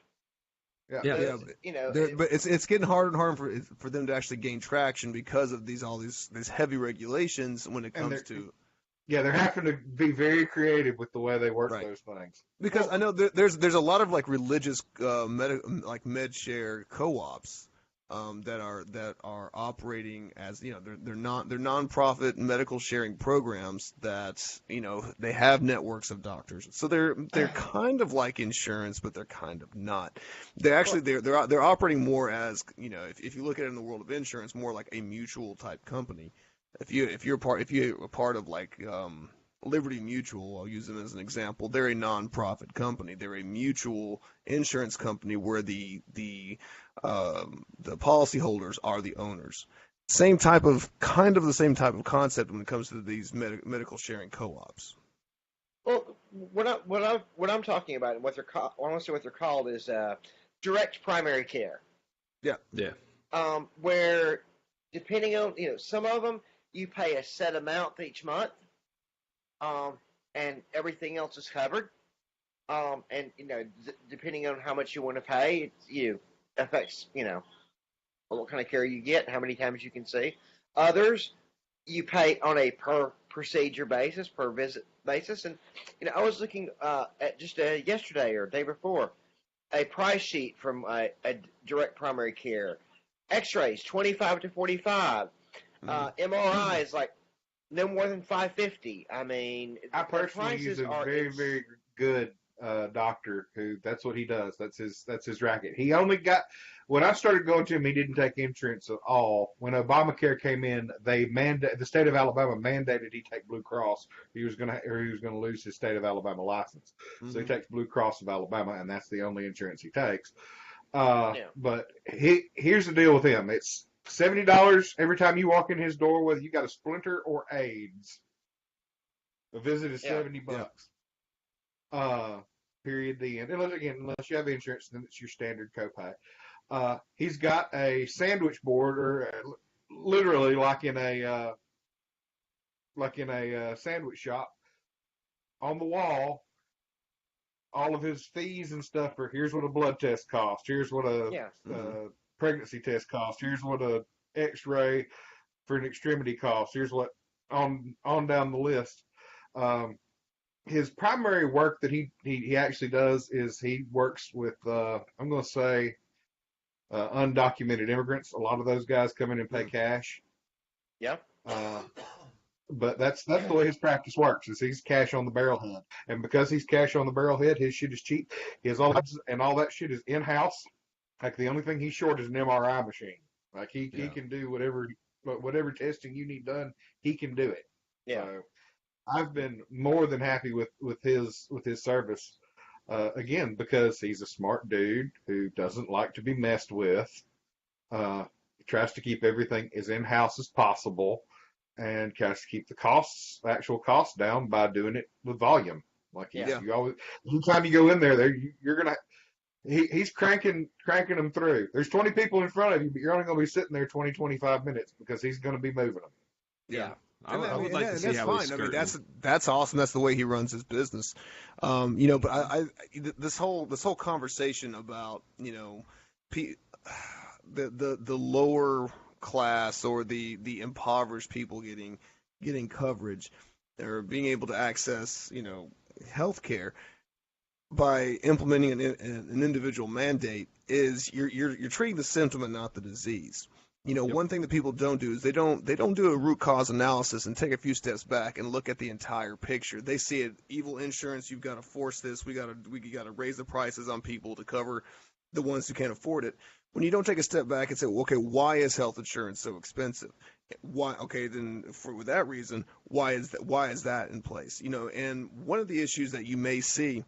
Yeah. Yeah, You know, but it's getting harder and harder for them to actually gain traction because of these heavy regulations when it comes to. Yeah, they're having to be very creative with the way they work Right. those things. Because I know there's a lot of like religious med share co-ops that are operating as, you know, they're nonprofit medical sharing programs that, you know, they have networks of doctors. So they're kind of like insurance, but they're kind of not. They're operating more as, you know, if you look at it in the world of insurance, more like a mutual type company. If you're a part of like Liberty Mutual, I'll use them as an example. They're a non-profit company. They're a mutual insurance company where the policyholders are the owners. Kind of the same type of concept when it comes to these medical sharing co-ops. well, what I'm talking about and what they're called, honestly, what they're called is direct primary care. Yeah. Where depending on, you know, some of them you pay a set amount each month, and everything else is covered. And you know, depending on how much you want to pay, it affects, you know, what kind of care you get, how many times you can see. Others, you pay on a per procedure basis, per visit basis. And you know, I was looking at just yesterday or day before a price sheet from a direct primary care. X-rays 25 to 45. MRI is like no more than 550. I mean, I personally use a very, very good doctor who that's what he does. That's his racket. He only got when I started going to him, he didn't take insurance at all. When Obamacare came in, the state of Alabama mandated he take Blue Cross. He was gonna lose his state of Alabama license. Mm-hmm. So he takes Blue Cross of Alabama, and that's the only insurance he takes. But here's the deal with him. It's $70 every time you walk in his door, whether you got a splinter or AIDS. The visit is $70. Period. The end. Unless you have insurance, then it's your standard copay. He's got a sandwich board, or literally like in a sandwich shop, on the wall. All of his fees and stuff are, here's what a blood test costs. Here's what a pregnancy test costs. Here's what a X-ray for an extremity costs. Here's what on down the list. His primary work that he actually does is he works with I'm going to say undocumented immigrants. A lot of those guys come in and pay cash. Yeah. But that's the way his practice works. Is he's cash on the barrelhead, and because he's cash on the barrelhead, his shit is cheap. All that shit is in house. Like the only thing he's short is an MRI machine. Like he can do whatever testing you need done. He can do it. Yeah. So I've been more than happy with his service. Again, because he's a smart dude who doesn't like to be messed with. He tries to keep everything as in house as possible. And tries to keep the actual costs down by doing it with volume. Like you always, anytime you go in there, you're gonna. He's cranking them through. There's 20 people in front of you, but you're only gonna be sitting there 25 minutes because he's gonna be moving them. Yeah. I would like to see how he's skirting. I mean, that's awesome. That's the way he runs his business. You know, but this whole conversation about, you know, the lower class or the impoverished people getting coverage or being able to access, you know, health care by implementing an individual mandate is you're treating the symptom and not the disease. You know, one thing that people don't do is they don't do a root cause analysis and take a few steps back and look at the entire picture. They see it, evil insurance, you've got to force this, we got to raise the prices on people to cover the ones who can't afford it. When you don't take a step back and say, well, okay, why is health insurance so expensive? Why? Okay, then with that reason, why is that in place? You know, and one of the issues that you may see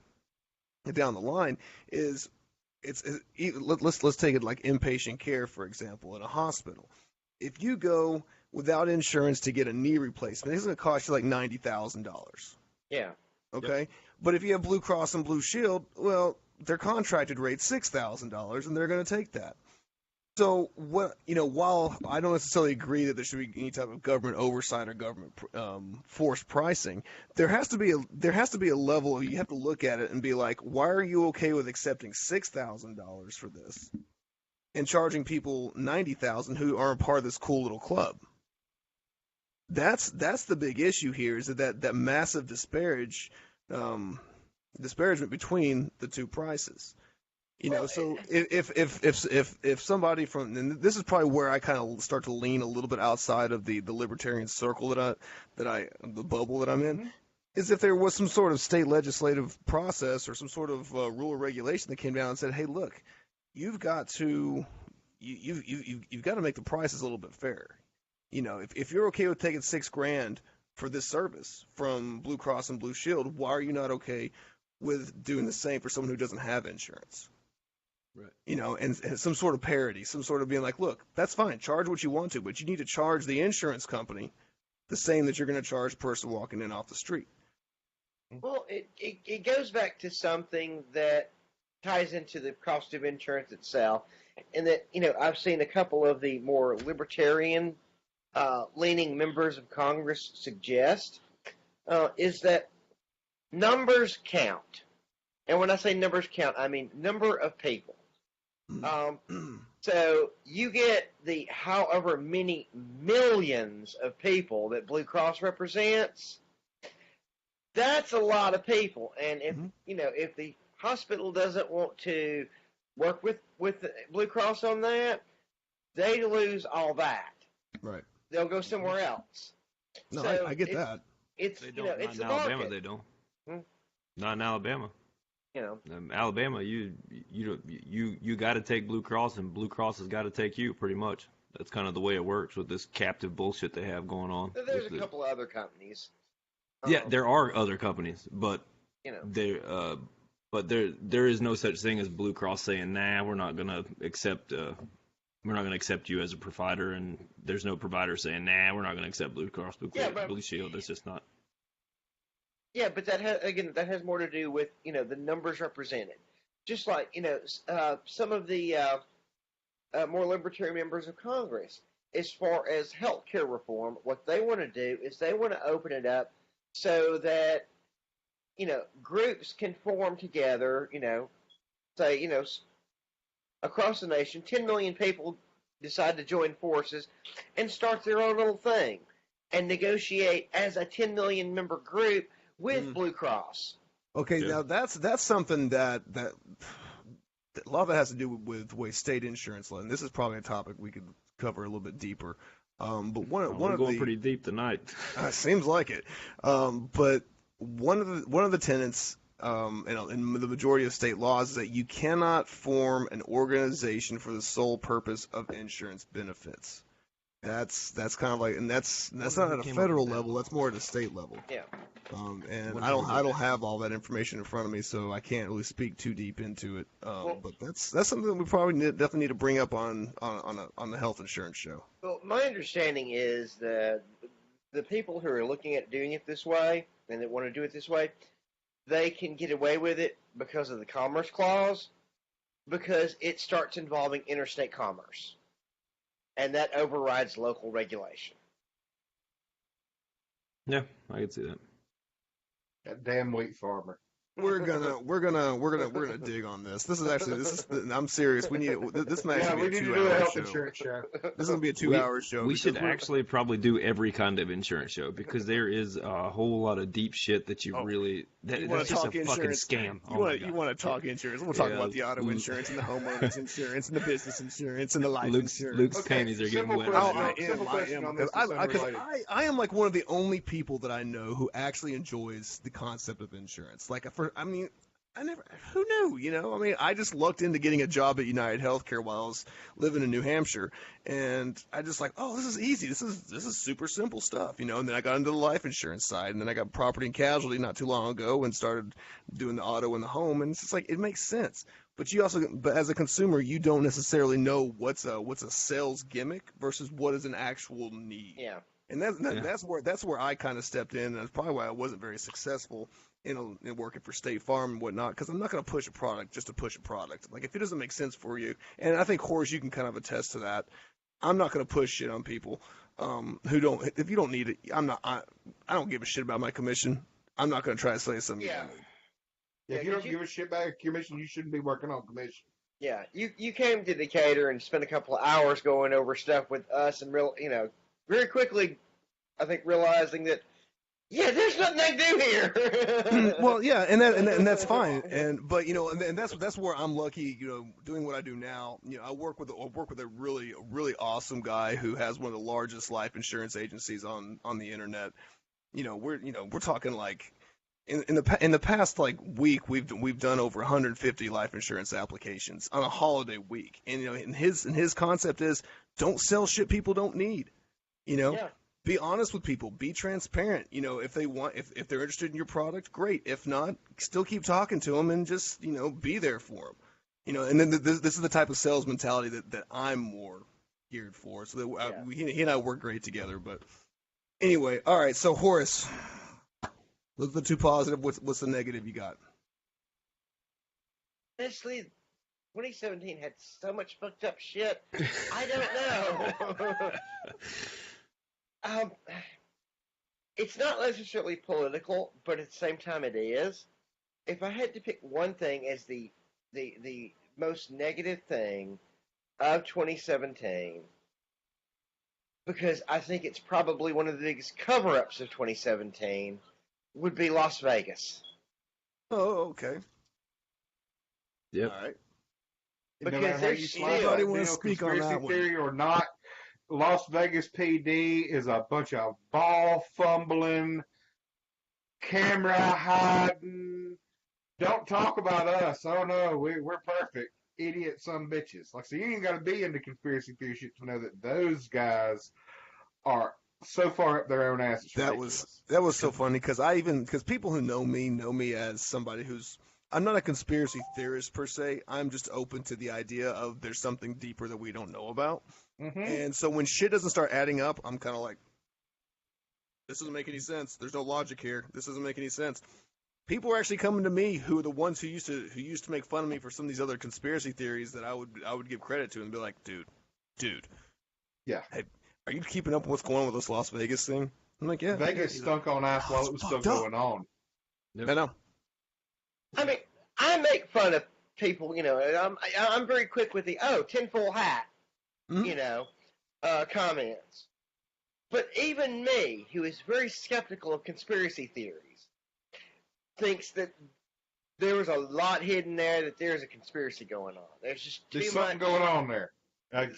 down the line is let's take it like inpatient care, for example, in a hospital. If you go without insurance to get a knee replacement, it's going to cost you like $90,000. Yeah. Okay, yep. But if you have Blue Cross and Blue Shield, well, their contracted rate $6,000, and they're going to take that. So while I don't necessarily agree that there should be any type of government oversight or government forced pricing, there has to be a level you have to look at it and be like, why are you okay with accepting $6,000 for this and charging people $90,000 who aren't part of this cool little club? That's the big issue here, is that massive disparagement between the two prices. So if somebody from, and this is probably where I kind of start to lean a little bit outside of the libertarian circle the bubble that I'm in, is if there was some sort of state legislative process or some sort of rule or regulation that came down and said, hey, look, you've got to make the prices a little bit fair. If you're okay with taking $6,000 for this service from Blue Cross and Blue Shield, why are you not okay with doing the same for someone who doesn't have insurance? Right. And some sort of parity, some sort of being like, look, that's fine, charge what you want to, but you need to charge the insurance company the same that you're going to charge a person walking in off the street. Well, it goes back to something that ties into the cost of insurance itself, and that, I've seen a couple of the more libertarian leaning members of Congress suggest, is that numbers count. And when I say numbers count, I mean number of people. So you get the however many millions of people that Blue Cross represents. That's a lot of people, and if the hospital doesn't want to work with Blue Cross on that, they lose all that. Right. They'll go somewhere else. No, so I get that. It's They don't. It's Not in the Alabama. market. They don't. Not in Alabama. Alabama, you got to take Blue Cross, and Blue Cross has got to take you. Pretty much, that's kind of the way it works with this captive bullshit they have going on. So there's a couple of other companies. Yeah, there are other companies, but there is no such thing as Blue Cross saying, "Nah, we're not gonna accept you as a provider," and there's no provider saying, "Nah, we're not gonna accept Blue Cross, Blue Shield." That's just not. Yeah, but that has more to do with the numbers represented. Just like some of the more libertarian members of Congress, as far as healthcare reform, what they want to do is they want to open it up so that groups can form together. Say across the nation, 10 million people decide to join forces and start their own little thing and negotiate as a 10 million member group with Blue Cross. Okay, now that's something that a lot of it has to do with the way state insurance law, and this is probably a topic we could cover a little bit deeper. But we're going pretty deep tonight. Seems like it. But one of the tenets in the majority of state laws is that you cannot form an organization for the sole purpose of insurance benefits. That's kind of like, and that's not at a federal level. That's more at a state level. Yeah. And I don't have all that information in front of me, so I can't really speak too deep into it. But that's something that we probably definitely need to bring up on the health insurance show. Well, my understanding is that the people who are looking at doing it this way and that want to do it this way, they can get away with it because of the Commerce Clause, because it starts involving interstate commerce, and that overrides local regulation. Yeah, I can see that. That damn wheat farmer. We're gonna dig on this. I'm serious. We need this might actually be a 2-hour show. Insurance show. This is gonna be a 2-hour show. We should actually probably do every kind of insurance show, because there is a whole lot of deep shit that that's just a fucking scam. You want to talk insurance? We'll talk about the auto insurance and the homeowners insurance and the business insurance and the life insurance. Luke's panties are getting wet. I am like one of the only people that I know who actually enjoys the concept of insurance. Like, who knew, I just lucked into getting a job at United Healthcare while I was living in New Hampshire, and I just like, oh, this is easy. This is super simple stuff, and then I got into the life insurance side, and then I got property and casualty not too long ago and started doing the auto and the home, and it's just like, it makes sense. But as a consumer, you don't necessarily know what's a sales gimmick versus what is an actual need. Yeah. And that's where I kind of stepped in, and that's probably why I wasn't very successful in working for State Farm and whatnot, because I'm not going to push a product just to push a product. Like, if it doesn't make sense for you, and I think, Horace, you can kind of attest to that, I'm not going to push shit on people who don't. If you don't need it, I don't give a shit about my commission. I'm not going to try to say something. Yeah. If you don't give a shit about your commission, you shouldn't be working on commission. Yeah, you came to Decatur and spent a couple of hours going over stuff with us, and very quickly, I think realizing that, yeah, there's nothing I do here. Well, yeah, and that's fine. But that's where I'm lucky. Doing what I do now. I work with a really awesome guy who has one of the largest life insurance agencies on the internet. We're talking like. In the past like week, we've done over 150 life insurance applications on a holiday week, and and his concept is don't sell shit people don't need. Yeah. Be honest with people, be transparent. If they want, if they're interested in your product, great. If not, still keep talking to them and just be there for them. And then this is the type of sales mentality that I'm more geared for. So that he and I work great together. But anyway, all right. So Horace. Look at the two positive. What's the negative you got? Honestly, 2017 had so much fucked up shit. I don't know. It's not necessarily political, but at the same time it is. If I had to pick one thing as the most negative thing of 2017, because I think it's probably one of the biggest cover-ups of 2017, would be Las Vegas. Oh, okay. Yep. All right. No Because matter how there's you still- slice Anybody that wanna deal, speak on conspiracy that one? theory or not, Las Vegas PD is a bunch of ball fumbling, camera hiding. Don't talk about us. Oh no, we're perfect. Idiot some bitches. Like, so you ain't got to be into conspiracy theory shit to know that those guys are so far up their own asses. That was so funny because people who know me as somebody who's I'm not a conspiracy theorist per se. I'm just open to the idea of there's something deeper that we don't know about. Mm-hmm. And so when shit doesn't start adding up, I'm kind of like, this doesn't make any sense. There's no logic here. This doesn't make any sense. People are actually coming to me who are the ones who used to make fun of me for some of these other conspiracy theories that I would give credit to and be like, dude, Yeah. hey, are you keeping up with what's going on with this Las Vegas thing? I'm like, yeah. Vegas stunk on ice while it was still going on. I know. I mean, I make fun of people, I'm very quick with the, tinfoil hat, Mhm. Comments. But even me, who is very skeptical of conspiracy theories, thinks that there was a lot hidden there, that there's a conspiracy going on. There's just too There's much. something going on there. It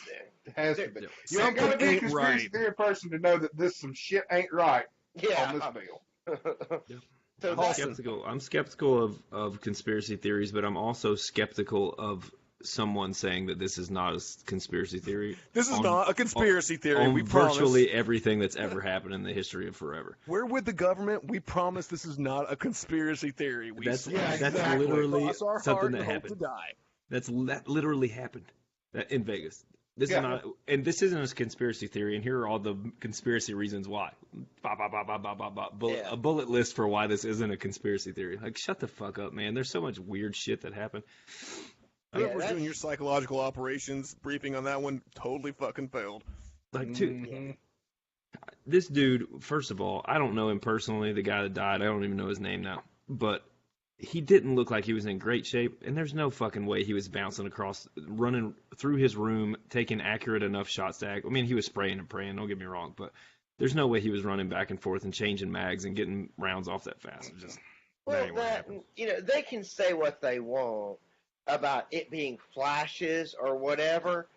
has to be. You ain't Something got to be a ain't conspiracy right. theory person to know that some shit ain't right Yeah. on this deal. So I'm that's, skeptical. I'm skeptical of conspiracy theories, but I'm also skeptical of someone saying that this is not a conspiracy theory. This is on- not a conspiracy theory. On We promise. virtually everything that's ever happened in the history of forever. We're with the government. We promise this is not a conspiracy theory. We That's swear. that's exactly. literally Cross our something heart that and hope happened. to die. That literally happened in Vegas. This Yeah. is not, and this isn't a conspiracy theory. And here are all the conspiracy reasons why. Bah, bah, bah, bah, bah, bah, bah. Yeah. A bullet list for why this isn't a conspiracy theory. Like, shut the fuck up, man. There's so much weird shit that happened. Whoever's that's- doing your psychological operations briefing on that one totally fucking failed. Like, dude, Mhm. this dude. First of all, I don't know him personally. The guy that died, I don't even know his name now. But he didn't look like he was in great shape, and there's no fucking way he was bouncing across, running through his room, taking accurate enough shots to act. I mean, he was spraying and praying, don't get me wrong, but there's no way he was running back and forth and changing mags and getting rounds off that fast. It just, that well, ain't what that, happened. they can say what they want about it being flashes or whatever.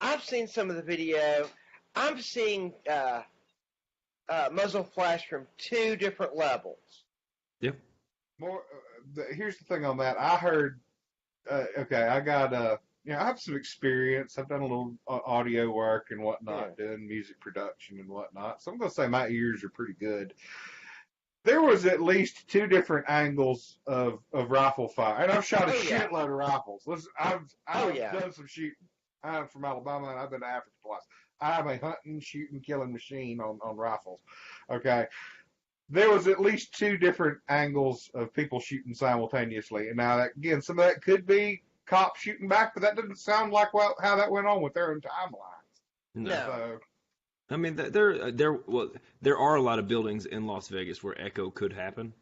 I've seen some of the video. I'm seeing muzzle flash from 2 different levels. More. Here's the thing on that. I heard. Okay, I got I have some experience. I've done a little audio work and whatnot, doing music production and whatnot. So I'm gonna say my ears are pretty good. There was at least 2 different angles of rifle fire, and I've shot a shitload of rifles. Listen, I've done some shooting. I'm from Alabama, and I've been to Africa twice. I'm a hunting, shooting, killing machine on rifles. Okay. There was at least 2 different angles of people shooting simultaneously. And now, again, some of that could be cops shooting back, but that doesn't sound like how that went on with their own timelines. No. So, I mean, there are a lot of buildings in Las Vegas where echo could happen.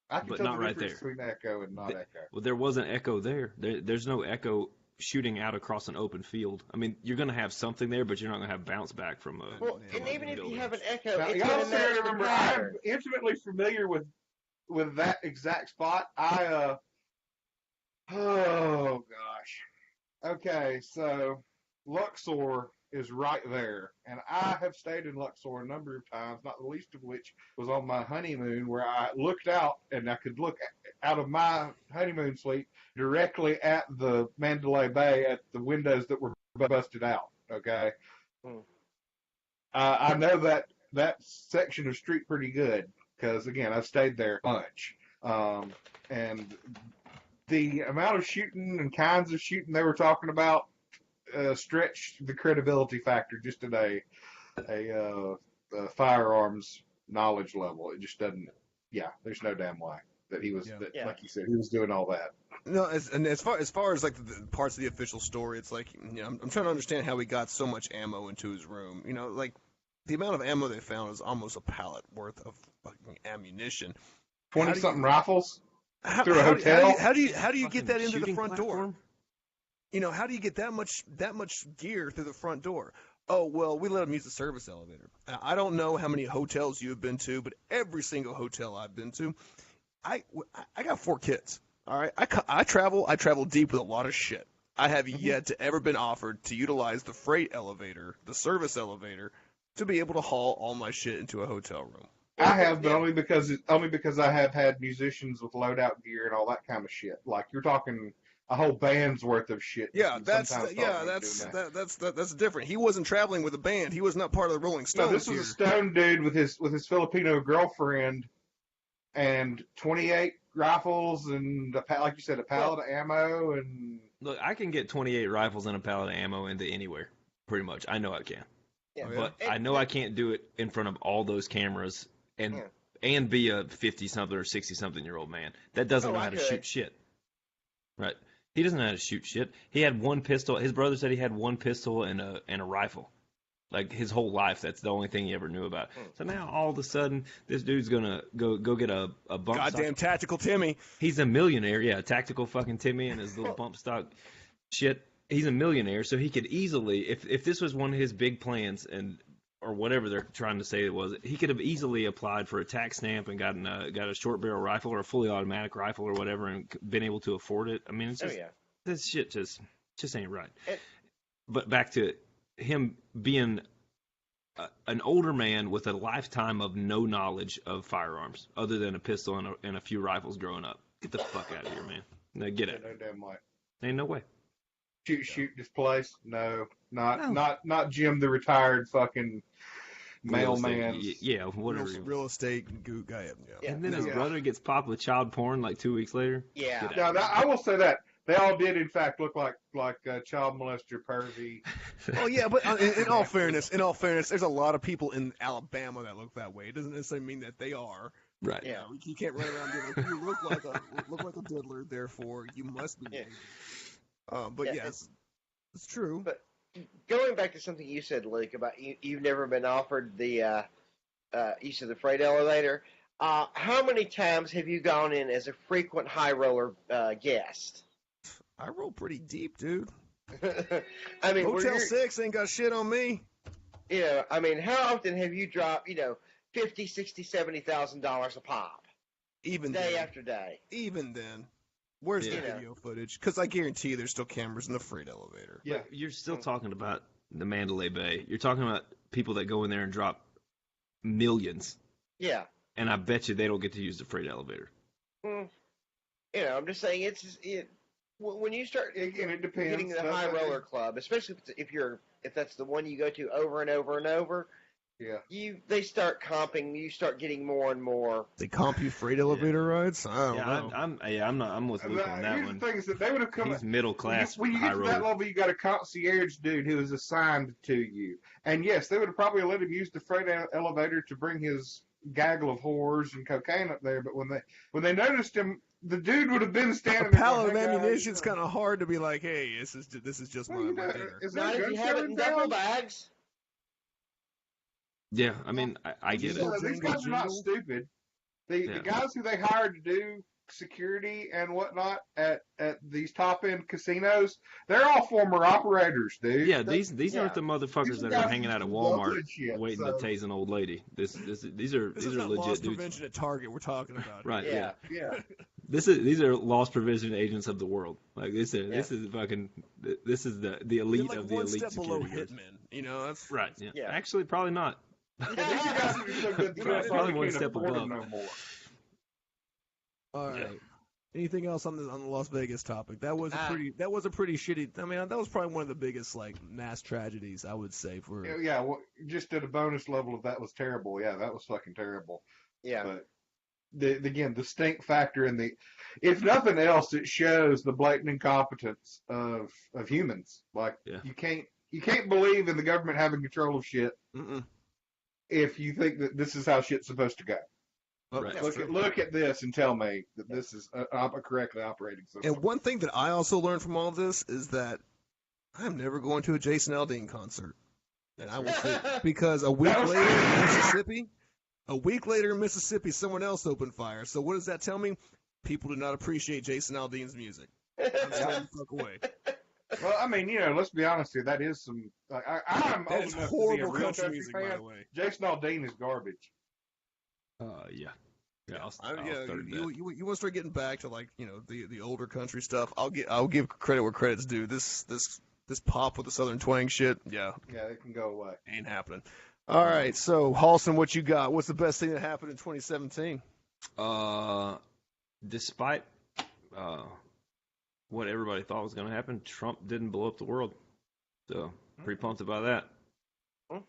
I can But tell not the right difference there. between echo and not echo. Well, there wasn't echo there. There's no echo shooting out across an open field. I mean, you're going to have something there, but you're not going to have bounce back from a. Well, from and a even if building. you have an echo, Now, it's you going to also match the remember, I'm pattern. intimately familiar with that exact spot. Oh gosh. Okay, so Luxor is right there, and I have stayed in Luxor a number of times, not the least of which was on my honeymoon, where I looked out and I could look out of my honeymoon suite directly at the Mandalay Bay at the windows that were busted out. Okay, I know that section of street pretty good because again I've stayed there a bunch, and the amount of shooting and kinds of shooting they were talking about stretched the credibility factor just at a firearms knowledge level. It just doesn't. Yeah, there's no damn way that he was like you said, he was doing all that. No, and as far as like the parts of the official story, it's like, you know, I'm trying to understand how he got so much ammo into his room. You know, like the amount of ammo they found is almost a pallet worth of fucking ammunition. 20-something rifles through a how hotel. How do you get Fucking that into the shooting front door? platform? You know, how do you get that much gear through the front door? Oh, well, we let them use the service elevator. I don't know how many hotels you have been to, but every single hotel I've been to, I got 4 kids. All right, I travel deep with a lot of shit. I have yet to ever been offered to utilize the freight elevator, the service elevator, to be able to haul all my shit into a hotel room. I have, but only because I have had musicians with loadout gear and all that kind of shit. Like you're talking a whole band's worth of shit. Yeah, that's different. He wasn't traveling with a band. He was not part of the Rolling Stones. No, this was a stone dude with his Filipino girlfriend and 28 rifles and like you said, a pallet of ammo and. Look, I can get 28 rifles and a pallet of ammo into anywhere, pretty much. I know I can. Yeah. But I know I can't do it in front of all those cameras and be a 50-something or 60-something-year-old man. That doesn't know how to shoot shit. Right. He doesn't know how to shoot shit. He had one pistol. His brother said he had one pistol and a rifle. Like his whole life, that's the only thing he ever knew about. So now all of a sudden, this dude's gonna go get a bump goddamn stock. tactical Timmy. He's a millionaire, yeah, tactical fucking Timmy and his little bump stock shit. He's a millionaire, so he could easily, if this was one of his big plans or whatever they're trying to say it was, he could have easily applied for a tax stamp and got a short barrel rifle or a fully automatic rifle or whatever and been able to afford it. I mean, it's just this shit just ain't right. But back to him being an older man with a lifetime of no knowledge of firearms other than a pistol and a few rifles growing up. Get the fuck out of here, man. No, get out. No damn way. Ain't no way. Shoot this place? No, not Jim the retired fucking mailman. Yeah, whatever. Real estate guy. Yeah. And then his brother gets popped with child porn like 2 weeks later. Yeah. Now, I will say that they all did in fact look like child molester pervy. Oh yeah, but in all fairness, there's a lot of people in Alabama that look that way. It doesn't necessarily mean that they are. Right. Yeah. You can't run around being like, you look like a diddler, therefore you must be. Yeah. But yes, it's true. But going back to something you said, Luke, about you've never been offered the use of the freight elevator. How many times have you gone in as a frequent high roller guest? I roll pretty deep, dude. I mean, Motel 6 ain't got shit on me. You know, I mean, how often have you dropped, $50,000, $60,000, $70,000 a pop? Even day then. after day. Even then. Where's the video footage? Because I guarantee you there's still cameras in the freight elevator. Yeah. But you're still talking about the Mandalay Bay. You're talking about people that go in there and drop millions. Yeah. And I bet you they don't get to use the freight elevator. I'm just saying when you start it depends. Getting the high roller club, especially if that's the one you go to over and over and over, Yeah. They start comping. You start getting more and more. They comp you freight elevator rides? I don't know. I'm with Luke on that Here's one. the thing is that they would have come. He's middle class. When you get to that level, you got a concierge dude who is assigned to you. And yes, they would have probably let him use the freight elevator to bring his gaggle of whores and cocaine up there. But when they noticed him, the dude would have been standing A there. pallet of going, "Hey, guys, ammunition's kind of hard to be like, hey, this is just my dinner. Is there Not a if gun you have show it in in town? duffel bags. Yeah, I mean, I get it. So these guys are not stupid. The guys who they hired to do security and whatnot at these top end casinos, they're all former operators, dude. Yeah, these aren't the motherfuckers that are hanging out at Walmart shit, waiting to tase an old lady. These are This is not legit loss dudes. prevention at Target we're talking about. Right. Yeah. Yeah. These are loss prevention agents of the world. Like this is the elite They're like of the one elite step below security guards. hitmen. You know, that's Right. Yeah. Yeah. Actually, probably not. These guys are so good. Probably one can't step afford above. them no more. all right. Yeah. Anything else on the Las Vegas topic? That was a pretty shitty. I mean, that was probably one of the biggest like mass tragedies I would say for. Yeah, well, just at a bonus level, if that was terrible, yeah, that was fucking terrible. Yeah. But the stink factor in if nothing else, it shows the blatant incompetence of humans. Like you can't believe in the government having control of shit if you think that this is how shit's supposed to go. Right. Look at this and tell me that this is a correctly operating system. And one thing that I also learned from all this is that I'm never going to a Jason Aldean concert, and I will say because a week later in Mississippi, someone else opened fire. So what does that tell me? People do not appreciate Jason Aldean's music. I'm staying the fuck away. Well, I mean, let's be honest here. That is some. I'm old enough to be a horrible real country country music, fan. by the way. Jason Aldean is garbage. Yeah. I'll You third that. want to start getting back to like the older country stuff. I'll give credit where credit's due. This pop with the southern twang shit, Yeah, it can go away. ain't happening. All right, so Halston, what you got? What's the best thing that happened in 2017? Despite what everybody thought was going to happen, Trump didn't blow up the world. So pretty pumped about that.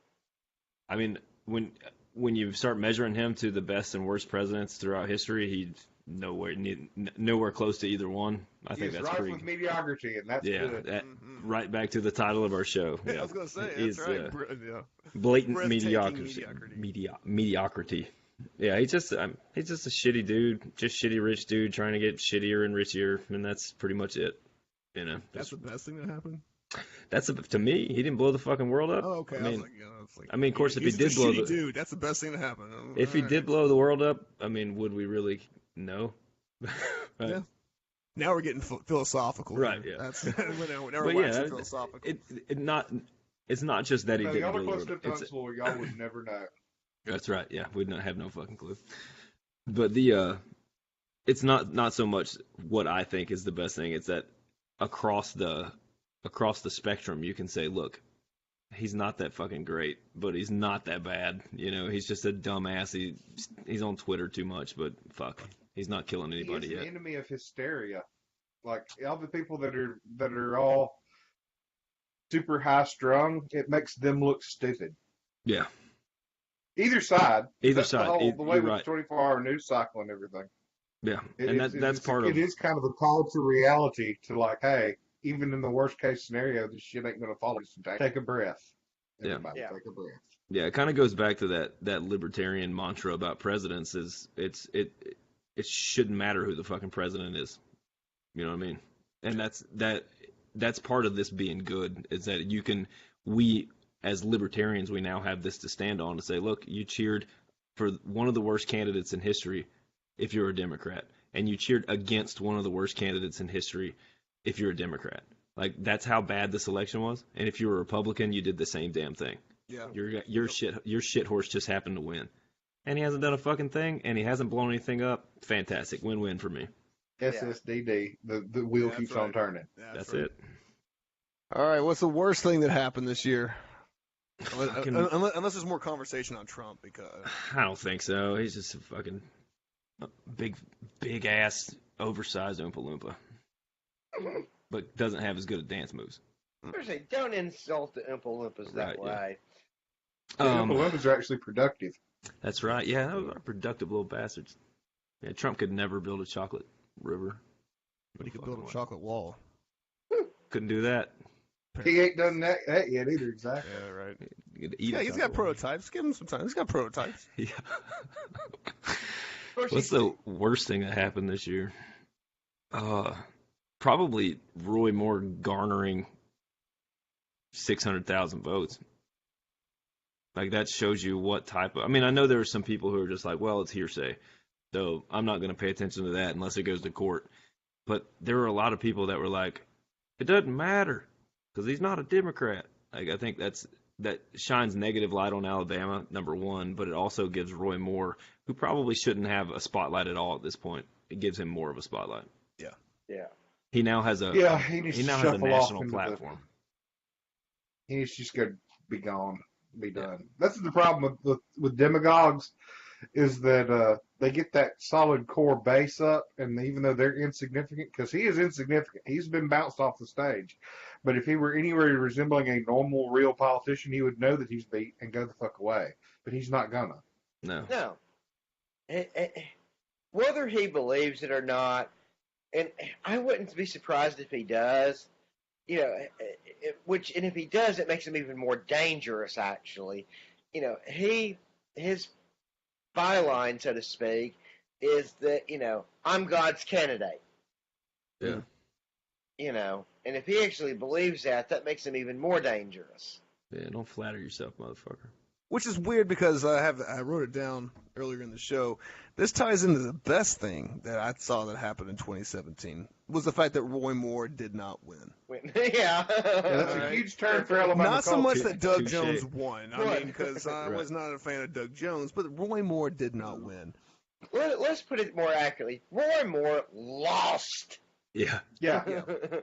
I mean, when you start measuring him to the best and worst presidents throughout history, he's nowhere close to either one. I think that's right pretty. with mediocrity, and that's good. Right back to the title of our show. I was gonna say He's, that's right. Blatant Breathtaking mediocrity. Yeah, he's just a shitty dude, just shitty rich dude trying to get shittier and richier, and that's pretty much it. That's the best thing that happened. To me, he didn't blow the fucking world up. Oh, okay. I mean, of course, if he did blow dude, that's the best thing that happened. If he did blow the world up, I mean, would we really know? Yeah. Now we're getting philosophical. Right. Yeah. That's philosophical. It's not just that he didn't y'all blow are the close world to up. Tunstall, y'all would never know. That's right. Yeah, we'd not have no fucking clue. But it's not so much what I think is the best thing. It's that across the spectrum, you can say, look, he's not that fucking great, but he's not that bad. He's just a dumbass. He's on Twitter too much, but fuck, he's not killing anybody He's yet. an enemy of hysteria. Like all the people that are all super high strung, it makes them look stupid. Yeah. Either side. Either That's side. The way with right. the 24-hour news cycle and everything. Yeah, and that's part of it. It is kind of a call to reality to like, hey, even in the worst case scenario, this shit ain't gonna follow us. Take a breath. Everybody, Yeah. Take a breath. Yeah, it kind of goes back to that libertarian mantra about presidents. It shouldn't matter who the fucking president is. You know what I mean? And that's part of this being good is that we as libertarians, we now have this to stand on to say, look, you cheered for one of the worst candidates in history if you're a Democrat, and you cheered against one of the worst candidates in history if you're a Democrat. Like, that's how bad this election was. And if you were a Republican, you did the same damn thing. Yeah. Your shit horse just happened to win. And he hasn't done a fucking thing, and he hasn't blown anything up. Fantastic. Win-win for me. SSDD. The wheel keeps on turning. That's it. All right, what's the worst thing that happened this year? Unless there's more conversation on Trump, because I don't think so. He's just a fucking big ass, oversized Oompa Loompa. But doesn't have as good at dance moves. Don't insult the Oompa Loompas that way. Oompa-Loompas are actually productive. That's right. Yeah, those are productive little bastards. Yeah, Trump could never build a chocolate river. But he could build a chocolate wall. Couldn't do that. He ain't done that yet either, exactly. Yeah, right. You could eat Yeah, a he's got chocolate wall. prototypes. Give him some time. He's got prototypes. Yeah. Of course, What's the worst thing that happened this year? Probably Roy Moore garnering 600,000 votes. Like, that shows you what type of... I mean, I know there are some people who are just like, well, it's hearsay, so I'm not going to pay attention to that unless it goes to court. But there were a lot of people that were like, it doesn't matter because he's not a Democrat. Like, I think that shines negative light on Alabama, number one, but it also gives Roy Moore, who probably shouldn't have a spotlight at all at this point, it gives him more of a spotlight. Yeah. He now has a He needs he to now has a shuffle off national into platform. He needs to just go be gone, be done. That's the problem with demagogues, is that they get that solid core base up, and even though they're insignificant, because he is insignificant, he's been bounced off the stage. But if he were anywhere resembling a normal, real politician, he would know that he's beat and go the fuck away. But he's not gonna. No. Whether he believes it or not, and I wouldn't be surprised if he does. You know, and if he does, it makes him even more dangerous. Actually, you know, his byline, so to speak, is that I'm God's candidate. Yeah. You know, and if he actually believes that, that makes him even more dangerous. Yeah, don't flatter yourself, motherfucker. Which is weird because I wrote it down earlier in the show. This ties into the best thing that I saw that happened in 2017 was the fact that Roy Moore did not win. Yeah. That's a huge turn for Alabama. Not so much culture. that Doug Touche. Jones won. I mean, because I was not a fan of Doug Jones, but Roy Moore did not win. Let's put it more accurately. Roy Moore lost. Yeah. Yeah.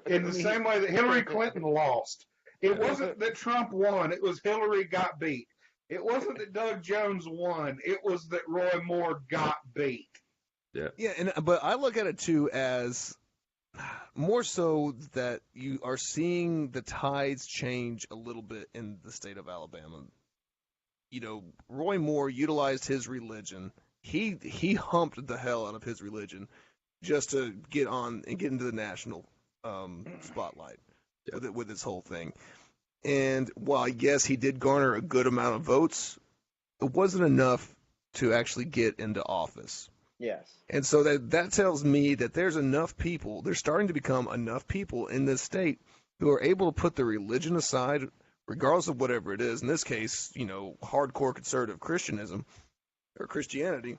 In the same way that Hillary Clinton lost. It wasn't that Trump won. It was Hillary got beat. It wasn't that Doug Jones won. It was that Roy Moore got beat. Yeah, but I look at it too as more so that you are seeing the tides change a little bit in the state of Alabama. You know, Roy Moore utilized his religion. He humped the hell out of his religion just to get on and get into the national spotlight with this whole thing. And while, yes, he did garner a good amount of votes, it wasn't enough to actually get into office. Yes. And so that tells me that there's enough people, there's starting to become enough people in this state who are able to put their religion aside, regardless of whatever it is. In this case, hardcore conservative Christianism or Christianity,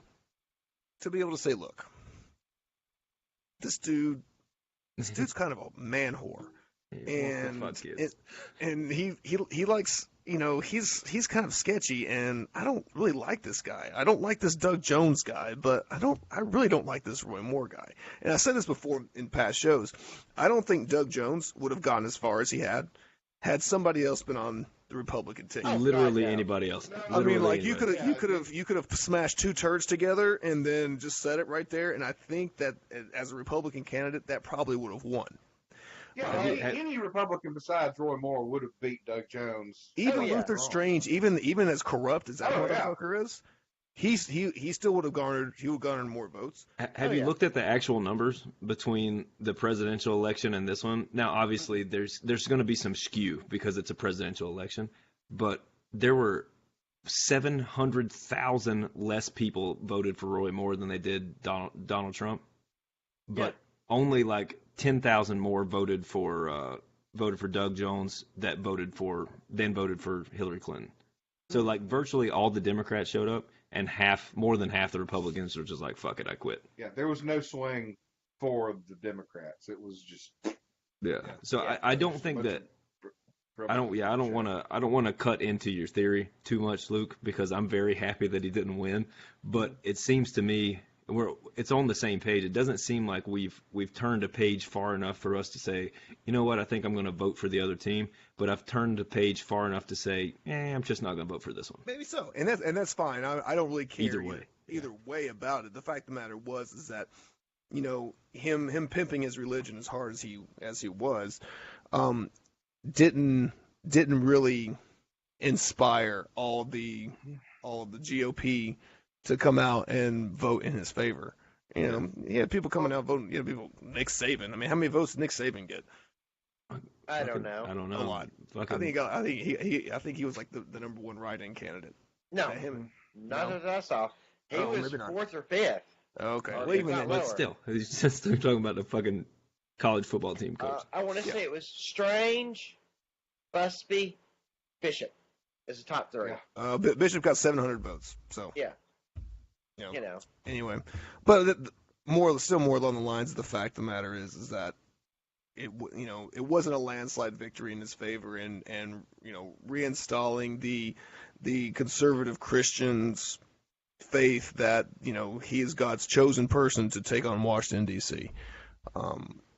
to be able to say, look, this dude's kind of a man whore. And he likes, he's kind of sketchy, and I don't really like this guy. I don't like this Doug Jones guy, but I really don't like this Roy Moore guy. And I said this before in past shows. I don't think Doug Jones would have gotten as far as he had somebody else been on the Republican ticket. Literally anybody else. I mean, like you Literally could have smashed two turds together and then just said it right there. And I think that as a Republican candidate, that probably would have won. Yeah, any Republican besides Roy Moore would have beat Doug Jones. Even Luther Strange, even as corrupt as that motherfucker is, he still would have garnered more votes. Have you looked at the actual numbers between the presidential election and this one? Now, obviously, there's going to be some skew because it's a presidential election, but there were 700,000 less people voted for Roy Moore than they did Donald Trump, but only like 10,000 more voted for Doug Jones that voted for Hillary Clinton. So like virtually all the Democrats showed up, and more than half the Republicans were just like, "Fuck it, I quit." Yeah, there was no swing for the Democrats. It was just So I don't think that. I don't want to cut into your theory too much, Luke, because I'm very happy that he didn't win. But it seems to me it's on the same page. It doesn't seem like we've turned a page far enough for us to say, you know what, I think I'm going to vote for the other team. But I've turned the page far enough to say, I'm just not going to vote for this one. Maybe so, and that's fine. I don't really care Either way about it. The fact of the matter is that him pimping his religion as hard as he was, didn't really inspire all of the GOP to come out and vote in his favor. You know, people coming out voting. People. Nick Saban. I mean, how many votes did Nick Saban get? I don't know. I don't know. A lot. I think he got. I think he was like the number one write-in candidate. No, Him. not No? as I saw. He was maybe not. 4th or 5th. Okay. Or Well, if even not then, lower. But still, he's just talking about the fucking college football team coach. I want to say it was Strange, Busby, Bishop as the top 3. Bishop got 700 votes. So. Yeah. You know. Anyway, but still more along the lines of the fact of the matter is that it wasn't a landslide victory in his favor, and reinstalling the conservative Christians' faith that he is God's chosen person to take on Washington D.C.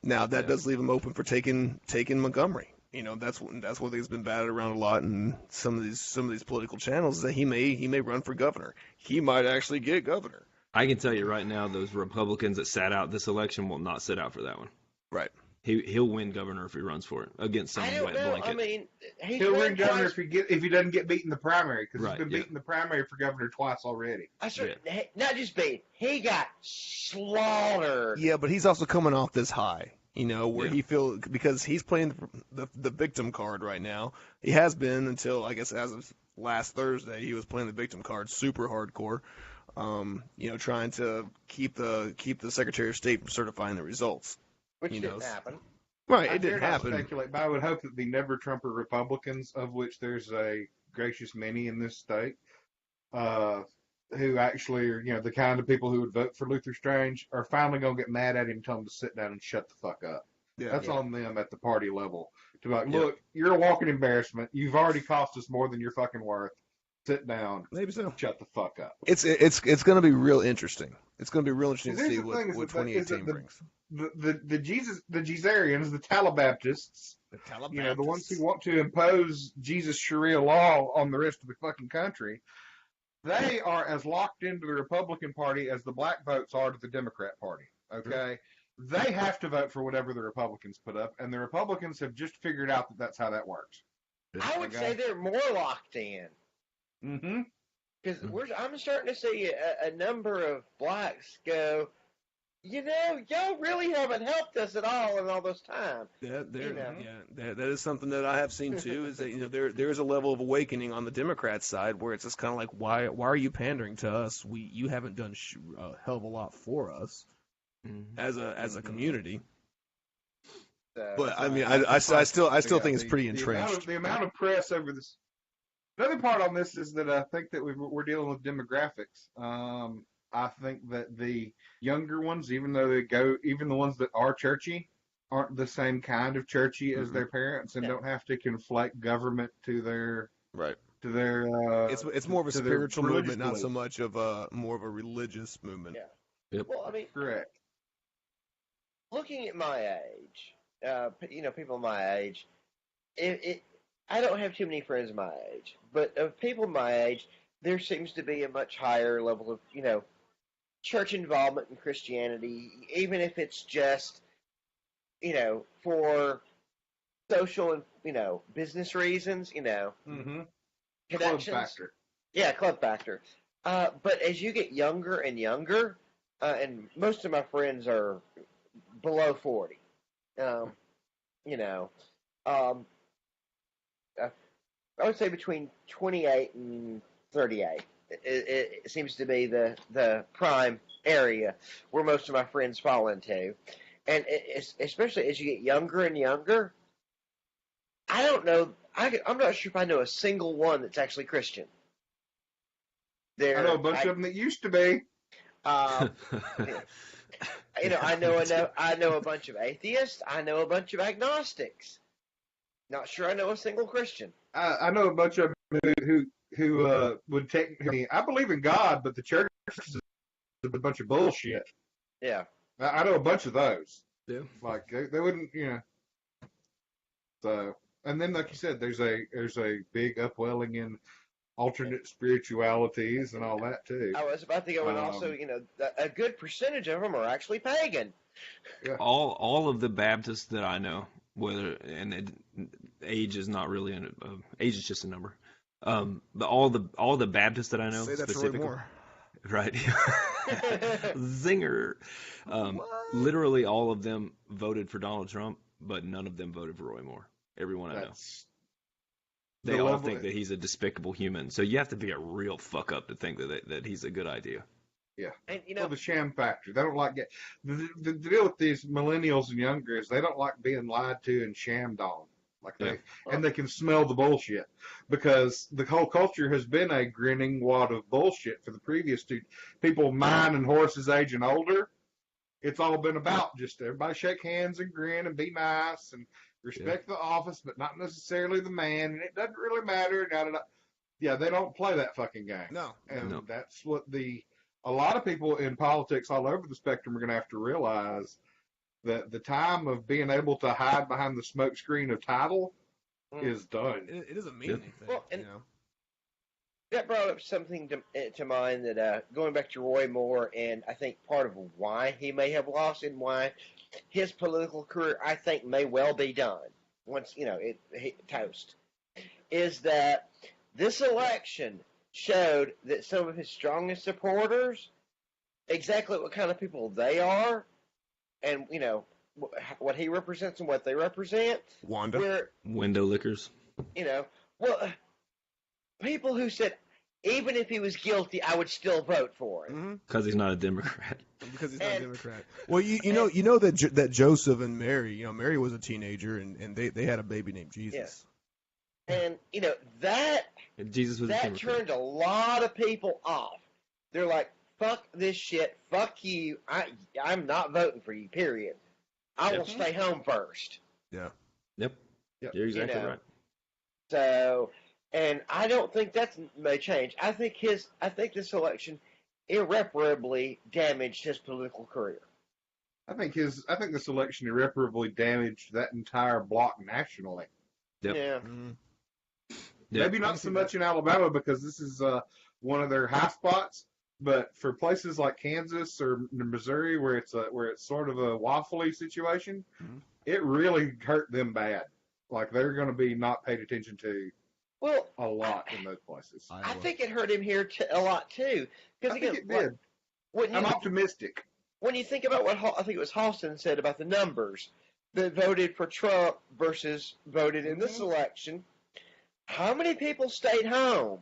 Now that does leave him open for taking Montgomery. That's one thing that's been batted around a lot in some of these political channels, is that he may run for governor. He might actually get governor. I can tell you right now, those Republicans that sat out this election will not sit out for that one. Right. He'll win governor if he runs for it against some I don't wet know. blanket. I mean, He'll win governor if he doesn't get beat in the primary, because Right, he's been beaten the primary for governor twice already. Not just beat. He got slaughtered. Yeah, but he's also coming off this high, where he because he's playing the victim card right now. He has been until, I guess, as of last Thursday, he was playing the victim card super hardcore. Trying to keep the Secretary of State from certifying the results. Which didn't happen. Right, I it didn't dare not happen. speculate, but I would hope that the never Trumper Republicans, of which there's a gracious many in this state, who actually are, the kind of people who would vote for Luther Strange, are finally going to get mad at him and tell him to sit down and shut the fuck up. Yeah, That's on them at the party level. To be like, look, you're a walking embarrassment. You've already cost us more than you're fucking worth. Sit down. Maybe so. Shut the fuck up. It's going to be real interesting. It's going to be real interesting to see what 2018 brings. The Jesusarians, the Talibaptists, the ones who want to impose Jesus Sharia law on the rest of the fucking country, they are as locked into the Republican Party as the black votes are to the Democrat Party. Okay? They have to vote for whatever the Republicans put up, and the Republicans have just figured out that that's how that works. I would say they're more locked in. Mm-hmm. Because I'm starting to see a number of blacks go, y'all really haven't helped us at all in all this time. That is something that I have seen too. Is that there is a level of awakening on the Democrat side where it's just kind of like, why are you pandering to us? You haven't done a hell of a lot for us as a community. But I mean, I still think it's pretty entrenched. The amount of press over this. Another part on this is that I think that we're dealing with demographics. I think that the younger ones, even the ones that are churchy, aren't the same kind of churchy as their parents, and don't have to conflate government to their to their. It's more of a spiritual movement, not so much of more of a religious movement. Yeah. Yep. Well, I mean, correct. Looking at my age, people my age, I don't have too many friends my age, but of people my age, there seems to be a much higher level of, church involvement in Christianity, even if it's just, for social and, business reasons, Mm-hmm. connections. Club factor. Yeah, club factor. But as you get younger and younger, and most of my friends are below 40, I would say between 28 and 38. It seems to be the prime area where most of my friends fall into. And especially as you get younger and younger, I don't know. I'm not sure if I know a single one that's actually Christian. I know a bunch of them that used to be. I know a bunch of atheists. I know a bunch of agnostics. Not sure I know a single Christian. I know a bunch of them who would technically, I believe in God, but the church is a bunch of bullshit. Yeah. I know a bunch of those. Yeah. Like they wouldn't, So, and then like you said, there's a big upwelling in alternate spiritualities and all that too. I was about to go, and also, a good percentage of them are actually pagan. Yeah. All of the Baptists that I know, age is not really age is just a number. All the Baptists that I know Say that to Roy specifically, Moore. right? Zinger. What? Literally all of them voted for Donald Trump, but none of them voted for Roy Moore. Everyone I know. That's They the all level- think that he's a despicable human. So you have to be a real fuck up to think that he's a good idea. Yeah. And Well, the sham factor. They don't like the deal with these millennials and younger is they don't like being lied to and shammed on. Like they and they can smell the bullshit because the whole culture has been a grinning wad of bullshit for the previous two people mine and horses age and older. It's all been about just everybody shake hands and grin and be nice and respect the office, but not necessarily the man, and it doesn't really matter. Da, da, da. Yeah, they don't play that fucking game. No. And No. that's what a lot of people in politics all over the spectrum are going to have to realize that the time of being able to hide behind the smoke screen of title is done. It doesn't mean anything. Well, and- you know? that brought up something to mind that going back to Roy Moore, and I think part of why he may have lost and why his political career, I think, may well be done once toast, is that this election showed that some of his strongest supporters, exactly what kind of people they are, and what he represents and what they represent, Wanda. where Window lickers. people who said, even if he was guilty, I would still vote for him. Because he's not a Democrat. Because he's not a And- Democrat. Well, you know that Joseph and Mary, Mary was a teenager and they had a baby named Jesus. And that Jesus was a Democrat. turned a lot of people off. They're like, "Fuck this shit. Fuck you. I'm not voting for you. Period. I will stay home first." Yeah. Yep. Yep. You're exactly right. So, and I don't think that may change. I think this election irreparably damaged his political career. I think this election irreparably damaged that entire bloc nationally. Yep. Yeah. Mhm. Yeah. Maybe not so much in Alabama because this is one of their high spots, but for places like Kansas or Missouri where it's sort of a waffly situation, it really hurt them bad. Like they're going to be not paid attention to Well, a lot in those places. I think it hurt him here a lot too. Because I think it did. I'm optimistic. when you think about what I think it was Halston said about the numbers that voted for Trump versus voted in this election, how many people stayed home?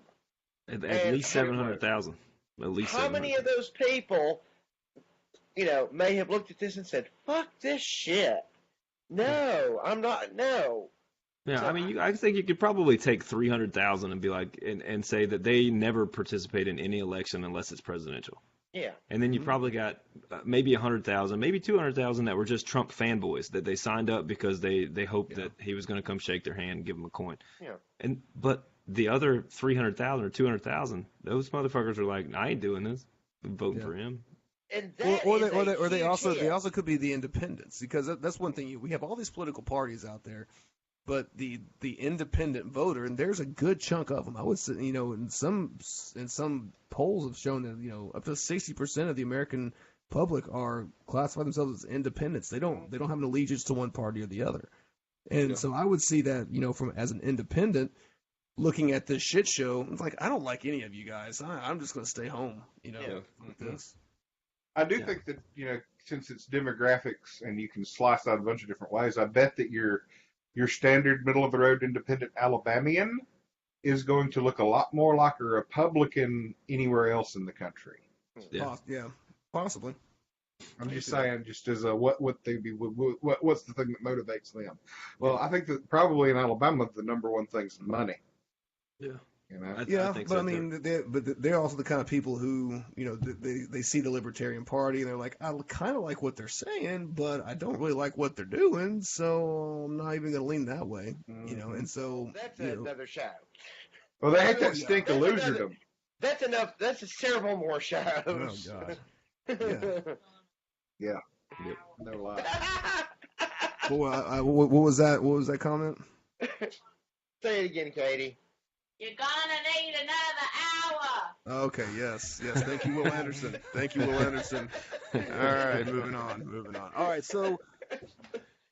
At And least 700,000. At least How many of 700,000. those people, may have looked at this and said, "Fuck this shit"? No, I'm not. No. Yeah, So- I mean, I think you could probably take 300,000 and be like, and say that they never participate in any election unless it's presidential. Yeah. And then you probably got maybe 100,000, maybe 200,000 that were just Trump fanboys that they signed up because they hoped that he was going to come shake their hand and give them a coin. Yeah. But the other 300,000 or 200,000, those motherfuckers are like, I ain't doing this. I'm voting for him. And that Or is a they huge also hit. they also could be the independents because that's one thing. We have all these political parties out there, but the independent voter, and there's a good chunk of them. I would say, in some polls have shown that up to 60% of the American public are classify themselves as independents. They don't have an allegiance to one party or the other, and so I would see that from as an independent looking at this shit show, it's like I don't like any of you guys. I'm just gonna stay home. With this. I do think that, since it's demographics and you can slice out a bunch of different ways, I bet that your standard middle of the road independent Alabamian is going to look a lot more like a Republican anywhere else in the country. Yeah. Possibly. I'm just saying, just as what's the thing that motivates them? Well, I think that probably in Alabama the number one thing's money. Yeah. I think but so, I mean, they're also the kind of people who, they see the Libertarian Party and they're like, I kind of like what they're saying, but I don't really like what they're doing, so I'm not even going to lean that way, And so That's another show. Well, they had that stink of loserdom. That's enough. That's several more shows. Oh God. Yeah. No lie. What was that? What was that comment? Say it again, Katie. You're gonna need another hour. Okay. Yes. Thank you, Will Anderson. All right. Moving on. All right. So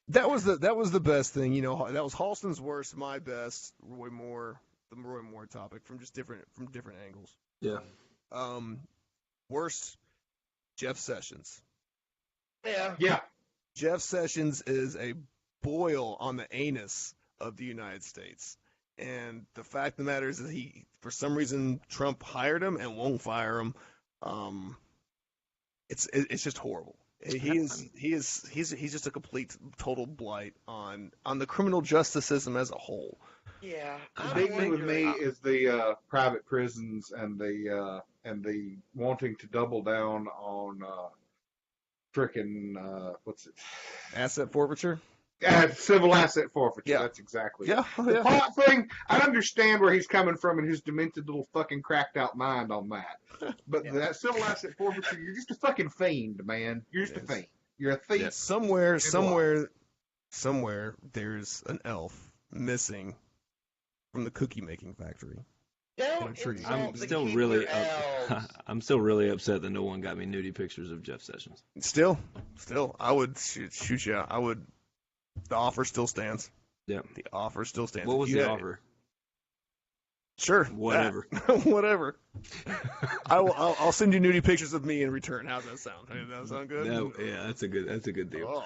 that was the best thing. That was Halston's worst, my best. Roy Moore, the Roy Moore topic from just different angles. Yeah. Worst, Jeff Sessions. Yeah. Yeah. Jeff Sessions is a boil on the anus of the United States. And the fact of the matter is that he, for some reason, Trump hired him and won't fire him. It's just horrible. He's just a complete total blight on the criminal justice system as a whole. Yeah. The big thing with me is the private prisons and the wanting to double down on frickin' what's it? Asset forfeiture. Civil asset forfeiture. Yeah. That's exactly Yeah, it. The pot thing, I understand where he's coming from and his demented little fucking cracked out mind on that. But that civil asset forfeiture, you're just a fucking fiend, man. You're just a fiend. You're a thief. Yeah, somewhere, there's an elf missing from the cookie making factory. Don't sure you- insult I'm the still keeper really elves. I'm still really upset that no one got me nudie pictures of Jeff Sessions. Still, I would shoot you. I would. The offer still stands. Yeah. The offer still stands. What was You the had- offer? Sure. Whatever. that. Whatever. I'll send you nudie pictures of me in return. How's that sound? Hey, that sound good? No, yeah, that's a good deal. Oh.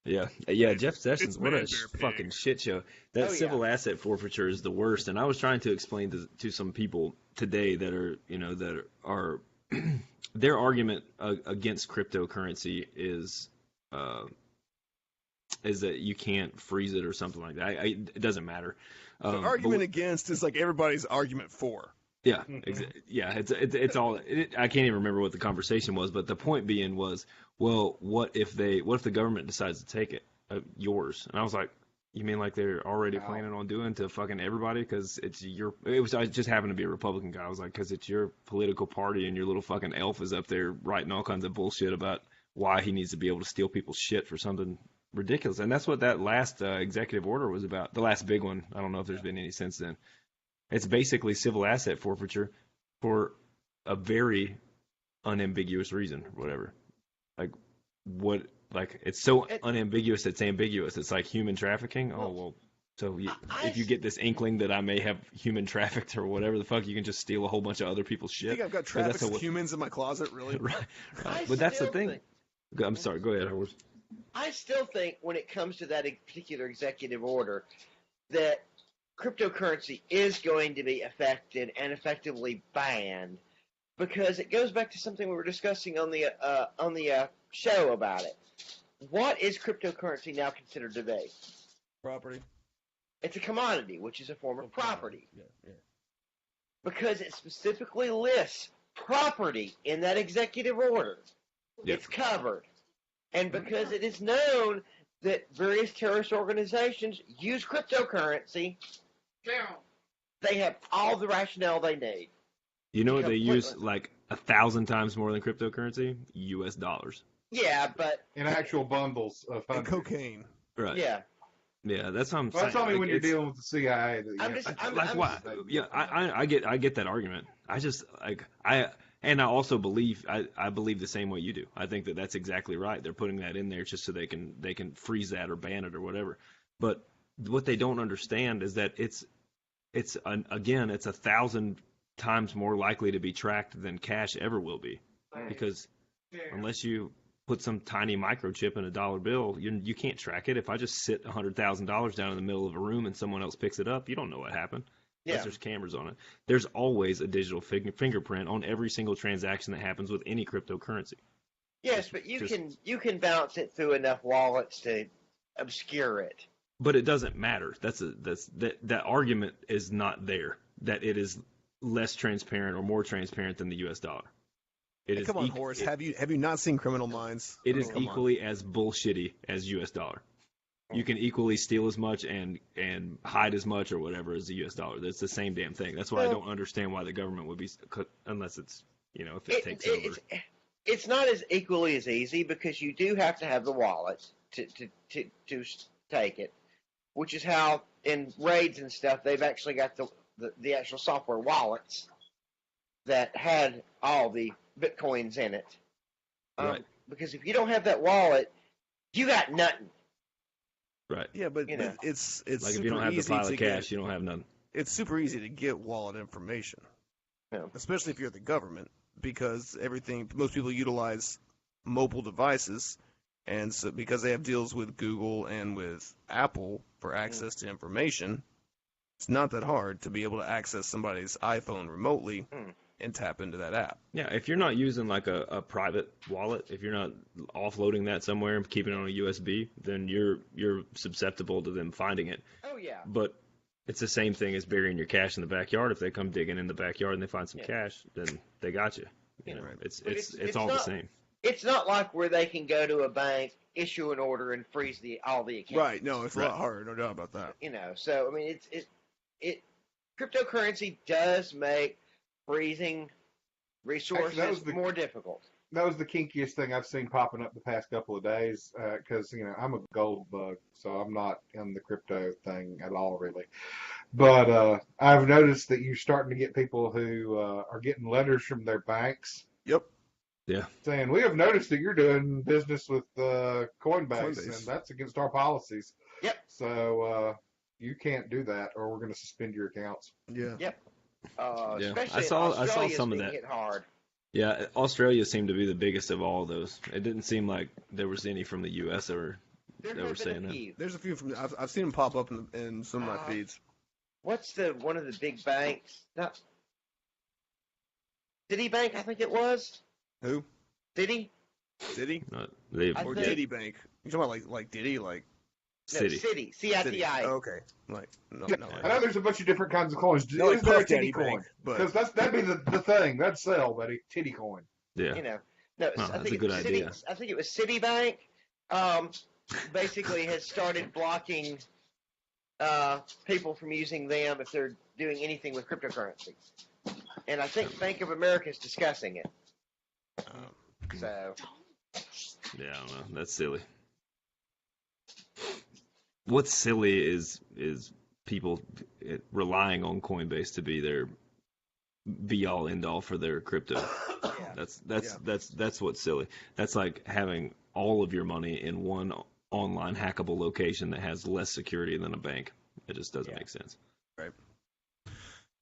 Yeah, Jeff Sessions, it's what a Man Bear Pig. fucking shit show. That Oh, yeah. civil asset forfeiture is the worst, and I was trying to explain to some people today that are their argument against cryptocurrency is that you can't freeze it or something like that. It doesn't matter. The argument against is like everybody's argument for. Yeah, it's all. I can't even remember what the conversation was, but the point being was, well, what if the government decides to take it, yours? And I was like, you mean like they're already planning on doing to fucking everybody because it's your? I just happened to be a Republican guy. I was like, because it's your political party and your little fucking elf is up there writing all kinds of bullshit about why he needs to be able to steal people's shit for something ridiculous. And that's what that last executive order was about. The last big one. I don't know if there's been any since then. It's basically civil asset forfeiture for a very unambiguous reason, or whatever. It's so unambiguous it's ambiguous. It's like human trafficking. Oh, well, so if you get this inkling that I may have human trafficked or whatever the fuck, you can just steal a whole bunch of other people's You shit. think I've got trafficked humans in my closet, really? Right. I But that's the still thing. think- I'm sorry, go ahead, Howard. I still think when it comes to that particular executive order that cryptocurrency is going to be affected and effectively banned because it goes back to something we were discussing on the show about it. What is cryptocurrency now considered to be? Property. It's a commodity, which is a form of property. Yeah. Because it specifically lists property in that executive order. Yep. It's covered. And because it is known that various terrorist organizations use cryptocurrency, they have all the rationale they need. You know what they use Completely. like 1,000 times more than cryptocurrency? US dollars. Yeah, but In actual bundles of And funding. cocaine. Right. yeah. Yeah, that's what I'm Well, saying. that's only Like, when you're it's- dealing with the CIA. That you I'm have just- to- I'm- like why? Yeah, I get that argument. I just and I also believe I believe the same way you do. I think that that's exactly right. They're putting that in there just so they can freeze that or ban it or whatever. But what they don't understand is that it's 1,000 times more likely to be tracked than cash ever will be, because unless you put some tiny microchip in a dollar bill, you can't track it. If I just sit $100,000 down in the middle of a room and someone else picks it up, you don't know what happened. Unless Yeah. there's cameras on it. There's always a digital fingerprint on every single transaction that happens with any cryptocurrency. Yes, but you Just- can bounce it through enough wallets to obscure it. But it doesn't matter. That argument is not there. That it is less transparent or more transparent than the U.S. dollar. It Hey, is come on, eq- Horace. it- Have you not seen Criminal Minds? It I mean, is come on. equally as bullshitty as U.S. dollar. You can equally steal as much and hide as much or whatever as the U.S. dollar. That's the same damn thing. That's why I Well- don't understand why the government would be, unless it's, if it takes over. It's not as equally as easy because you do have to have the wallet to take it, which is how in raids and stuff they've actually got the actual software wallets that had all the bitcoins in it. Right. Because if you don't have that wallet, you got nothing. Right. Yeah, but You know. it's Like if super you don't have the easy pile to of cash, you don't have none. it's super easy to get wallet information, especially if you're the government, because most people utilize mobile devices, and so because they have deals with Google and with Apple for access to information, it's not that hard to be able to access somebody's iPhone remotely and tap into that app. Yeah, if you're not using like a private wallet, if you're not offloading that somewhere and keeping it on a USB, then you're susceptible to them finding it. Oh yeah. But it's the same thing as burying your cash in the backyard. If they come digging in the backyard and they find some cash, then they got you. You know, it's all the same. It's not like where they can go to a bank, issue an order, and freeze all the accounts. Right. No, it's a lot harder. No doubt about that. You know, so I mean, cryptocurrency does make freezing resources more difficult. That was the kinkiest thing I've seen popping up the past couple of days, because I'm a gold bug, so I'm not in the crypto thing at all, really. But I've noticed that you're starting to get people who are getting letters from their banks. Yep. Yeah. Saying, we have noticed that you're doing business with Coinbase, and that's against our policies. Yep. So you can't do that, or we're going to suspend your accounts. Yeah. Yep. Yeah. Especially I saw some of that. Hit hard. Yeah, Australia seemed to be the biggest of all of those. It didn't seem like there was any from the U.S. that were saying that. There's a few from. I've seen them pop up in some of my feeds. What's one of the big banks? Not Citibank, I think it was. Who? Citi? Citi? Or Diddy Bank. You talking about like Diddy, like Citi? No, Citi. C-I-T-I. Oh, okay. Like no. I know there's a bunch of different kinds of coins. No, Is there a Puff Daddy titty coin? Bank, but Because that'd be the thing. That'd sell, buddy. Titty coin. Yeah. You know, no, Oh, I that's think a good it was idea. I think it was Citibank. Basically has started blocking people from using them if they're doing anything with cryptocurrency. And I think Bank of America is discussing it. So. Yeah, I don't know. That's silly. What's silly is people relying on Coinbase to be their be all end all for their crypto. That's what's silly. That's like having all of your money in one online hackable location that has less security than a bank. It just doesn't make sense. Right.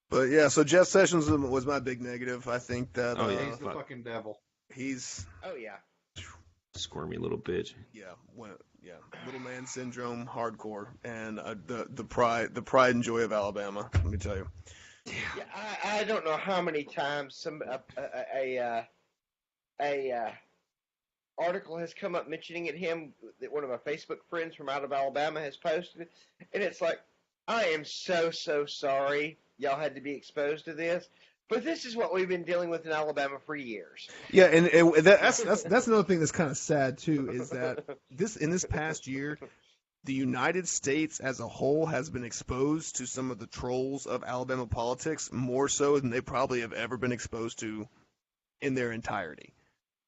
But yeah, so Jeff Sessions was my big negative. I think that He's the fucking devil. He's squirmy little bitch. Little man syndrome, hardcore, and the pride and joy of Alabama. Let me tell you. Yeah, I don't know how many times a article has come up mentioning him that one of my Facebook friends from out of Alabama has posted, and it's like, I am so sorry y'all had to be exposed to this, but this is what we've been dealing with in Alabama for years. Yeah, and that's another thing that's kind of sad too, is that in this past year, the United States as a whole has been exposed to some of the trolls of Alabama politics more so than they probably have ever been exposed to in their entirety.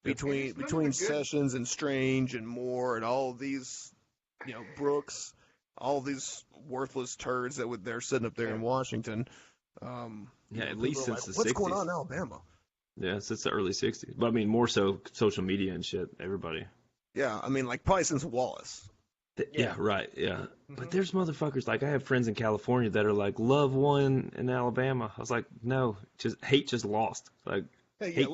Between Sessions and Strange and Moore and all of these, Brooks, all of these worthless turds they're sitting up there in Washington. At least since the 60s. What's going on in Alabama? Yeah, since the early 60s. But I mean, more so social media and shit. Everybody. Yeah, I mean, like probably since Wallace. Yeah, right. Yeah, but there's motherfuckers like I have friends in California that are like love won in Alabama. I was like, no, hate just lost. Like hate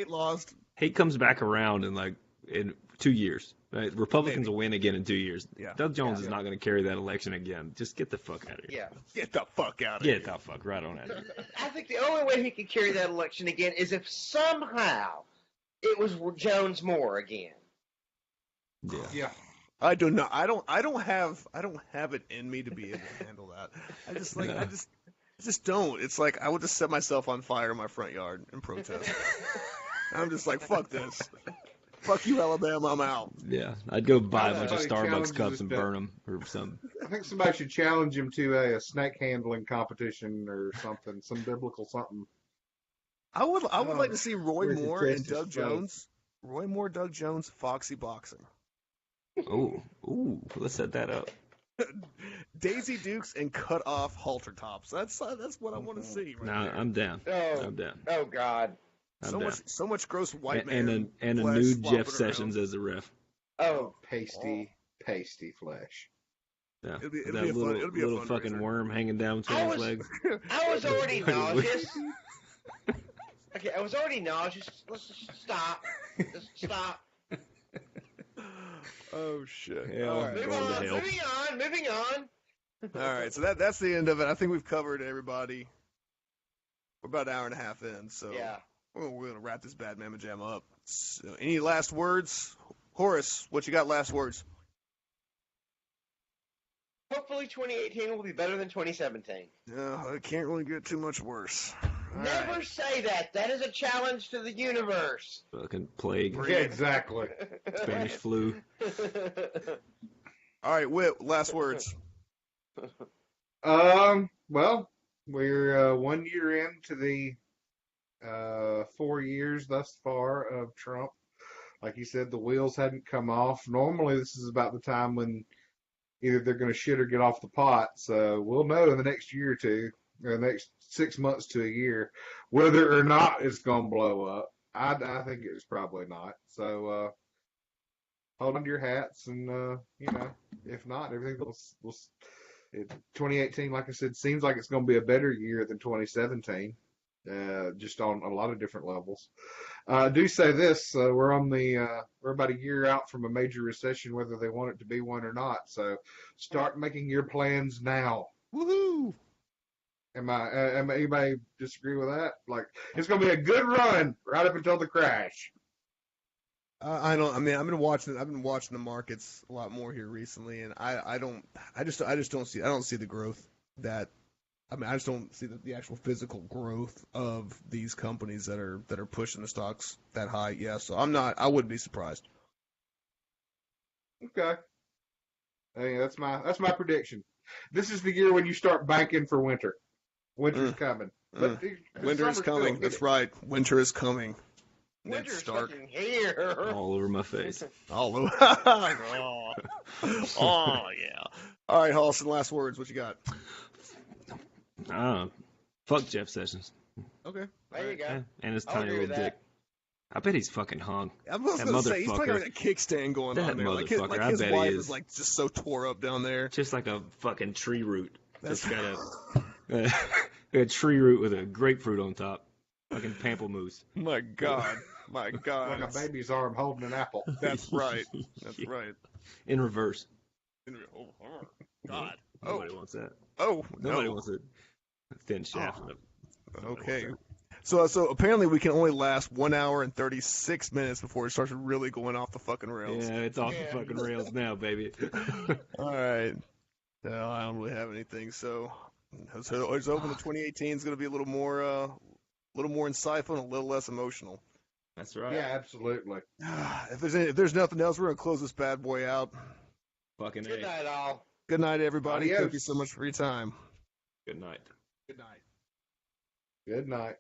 lost. Hate comes back around in 2 years. Right? Republicans will win again in 2 years. Yeah. Doug Jones is not going to carry that election again. Just get the fuck out of here. Yeah. Get the fuck out of here. Get the fuck right on out of here. I think the only way he could carry that election again is if somehow it was Jones Moore again. Yeah. I do not. I don't have it in me to be able to handle that. I just don't. It's like I would just set myself on fire in my front yard and protest. I'm just like, fuck this. Fuck you, Alabama. I'm out. Yeah, I'd go buy a bunch of Starbucks cups and burn them or something. I think somebody should challenge him to a snake handling competition or something, some biblical something. I would like to see Roy Moore and Doug Jones. Roy Moore, Doug Jones, Foxy boxing. Ooh, let's set that up. Daisy Dukes and cut off halter tops. That's what I want to see. I'm down. I'm down. Oh God. So much gross white man. And a nude Jeff Sessions as a ref. Oh, pasty flesh. Yeah. It'll be That a fun. It'll be a little fun fucking worm hanging down between I his was- legs. I was already Fucking nauseous. Okay, I was already nauseous. Let's just stop. Just stop. Oh shit! Yeah, All right. Move going to on. hell. Moving on. All right. So that's the end of it. I think we've covered everybody. We're about an hour and a half in, so Yeah. we're gonna wrap this Bad Mama Jam up. So, any last words, Horace? What you got? Last words? Hopefully 2018 will be better than 2017. Yeah, it can't really get too much worse. All Never right. say that. That is a challenge to the universe. Fucking plague. Yeah, exactly. Spanish flu. All right, Whit. Last words. Well, we're 1 year into the 4 years thus far of Trump. Like you said, the wheels hadn't come off. Normally, this is about the time when either they're going to shit or get off the pot. So we'll know in the next year or two, or the next 6 months to a year, whether or not it's going to blow up. I think it's probably not. So hold on to your hats, and if not, everything will. 2018, like I said, seems like it's going to be a better year than 2017, just on a lot of different levels. I do say this: we're about a year out from a major recession, whether they want it to be one or not. So start making your plans now. Woohoo! Am anybody disagree with that? Like, it's going to be a good run right up until the crash. I don't. I mean, I've been watching the markets a lot more here recently, and I just don't see. I don't see the growth that. I mean, I just don't see the actual physical growth of these companies that are pushing the stocks that high. Yeah, so I wouldn't be surprised. Okay. Hey, that's my prediction. This is the year when you start banking for winter. Winter's coming. But Winter is summer's coming. still That's hitting. right. Winter is coming. Ned Winter's Stark. fucking here. All over my face. All over. Oh yeah. All right, Halston. Last words. What you got? Fuck Jeff Sessions. Okay. There you go. And his I'll tiny agree little with dick. that. I bet he's fucking hung. I was That gonna say he's probably got motherfucker. a kickstand going That on there. Like motherfucker, I his bet wife he is is. like just so tore up down there. Just like a fucking tree root. That's Just got a tree root with a grapefruit on top. Fucking pamplemousse. My God. My God. Like a baby's arm holding an apple. That's right. That's Yeah. right. In reverse. Oh, God. Nobody wants that. Oh, Nobody no. wants a thin shaft. Okay. So apparently we can only last 1 hour and 36 minutes before it starts really going off the fucking rails. Yeah, it's off Yeah. the fucking rails now, baby. All right. No, I don't really have anything. So it's open to 2018 is going to be a little more insightful and a little less emotional. That's right. Yeah, absolutely. If there's nothing else, we're going to close this bad boy out. Fucking Good A. night, all. Good night, everybody. Thank Adios. you so much for your time. Good night. Good night. Good night.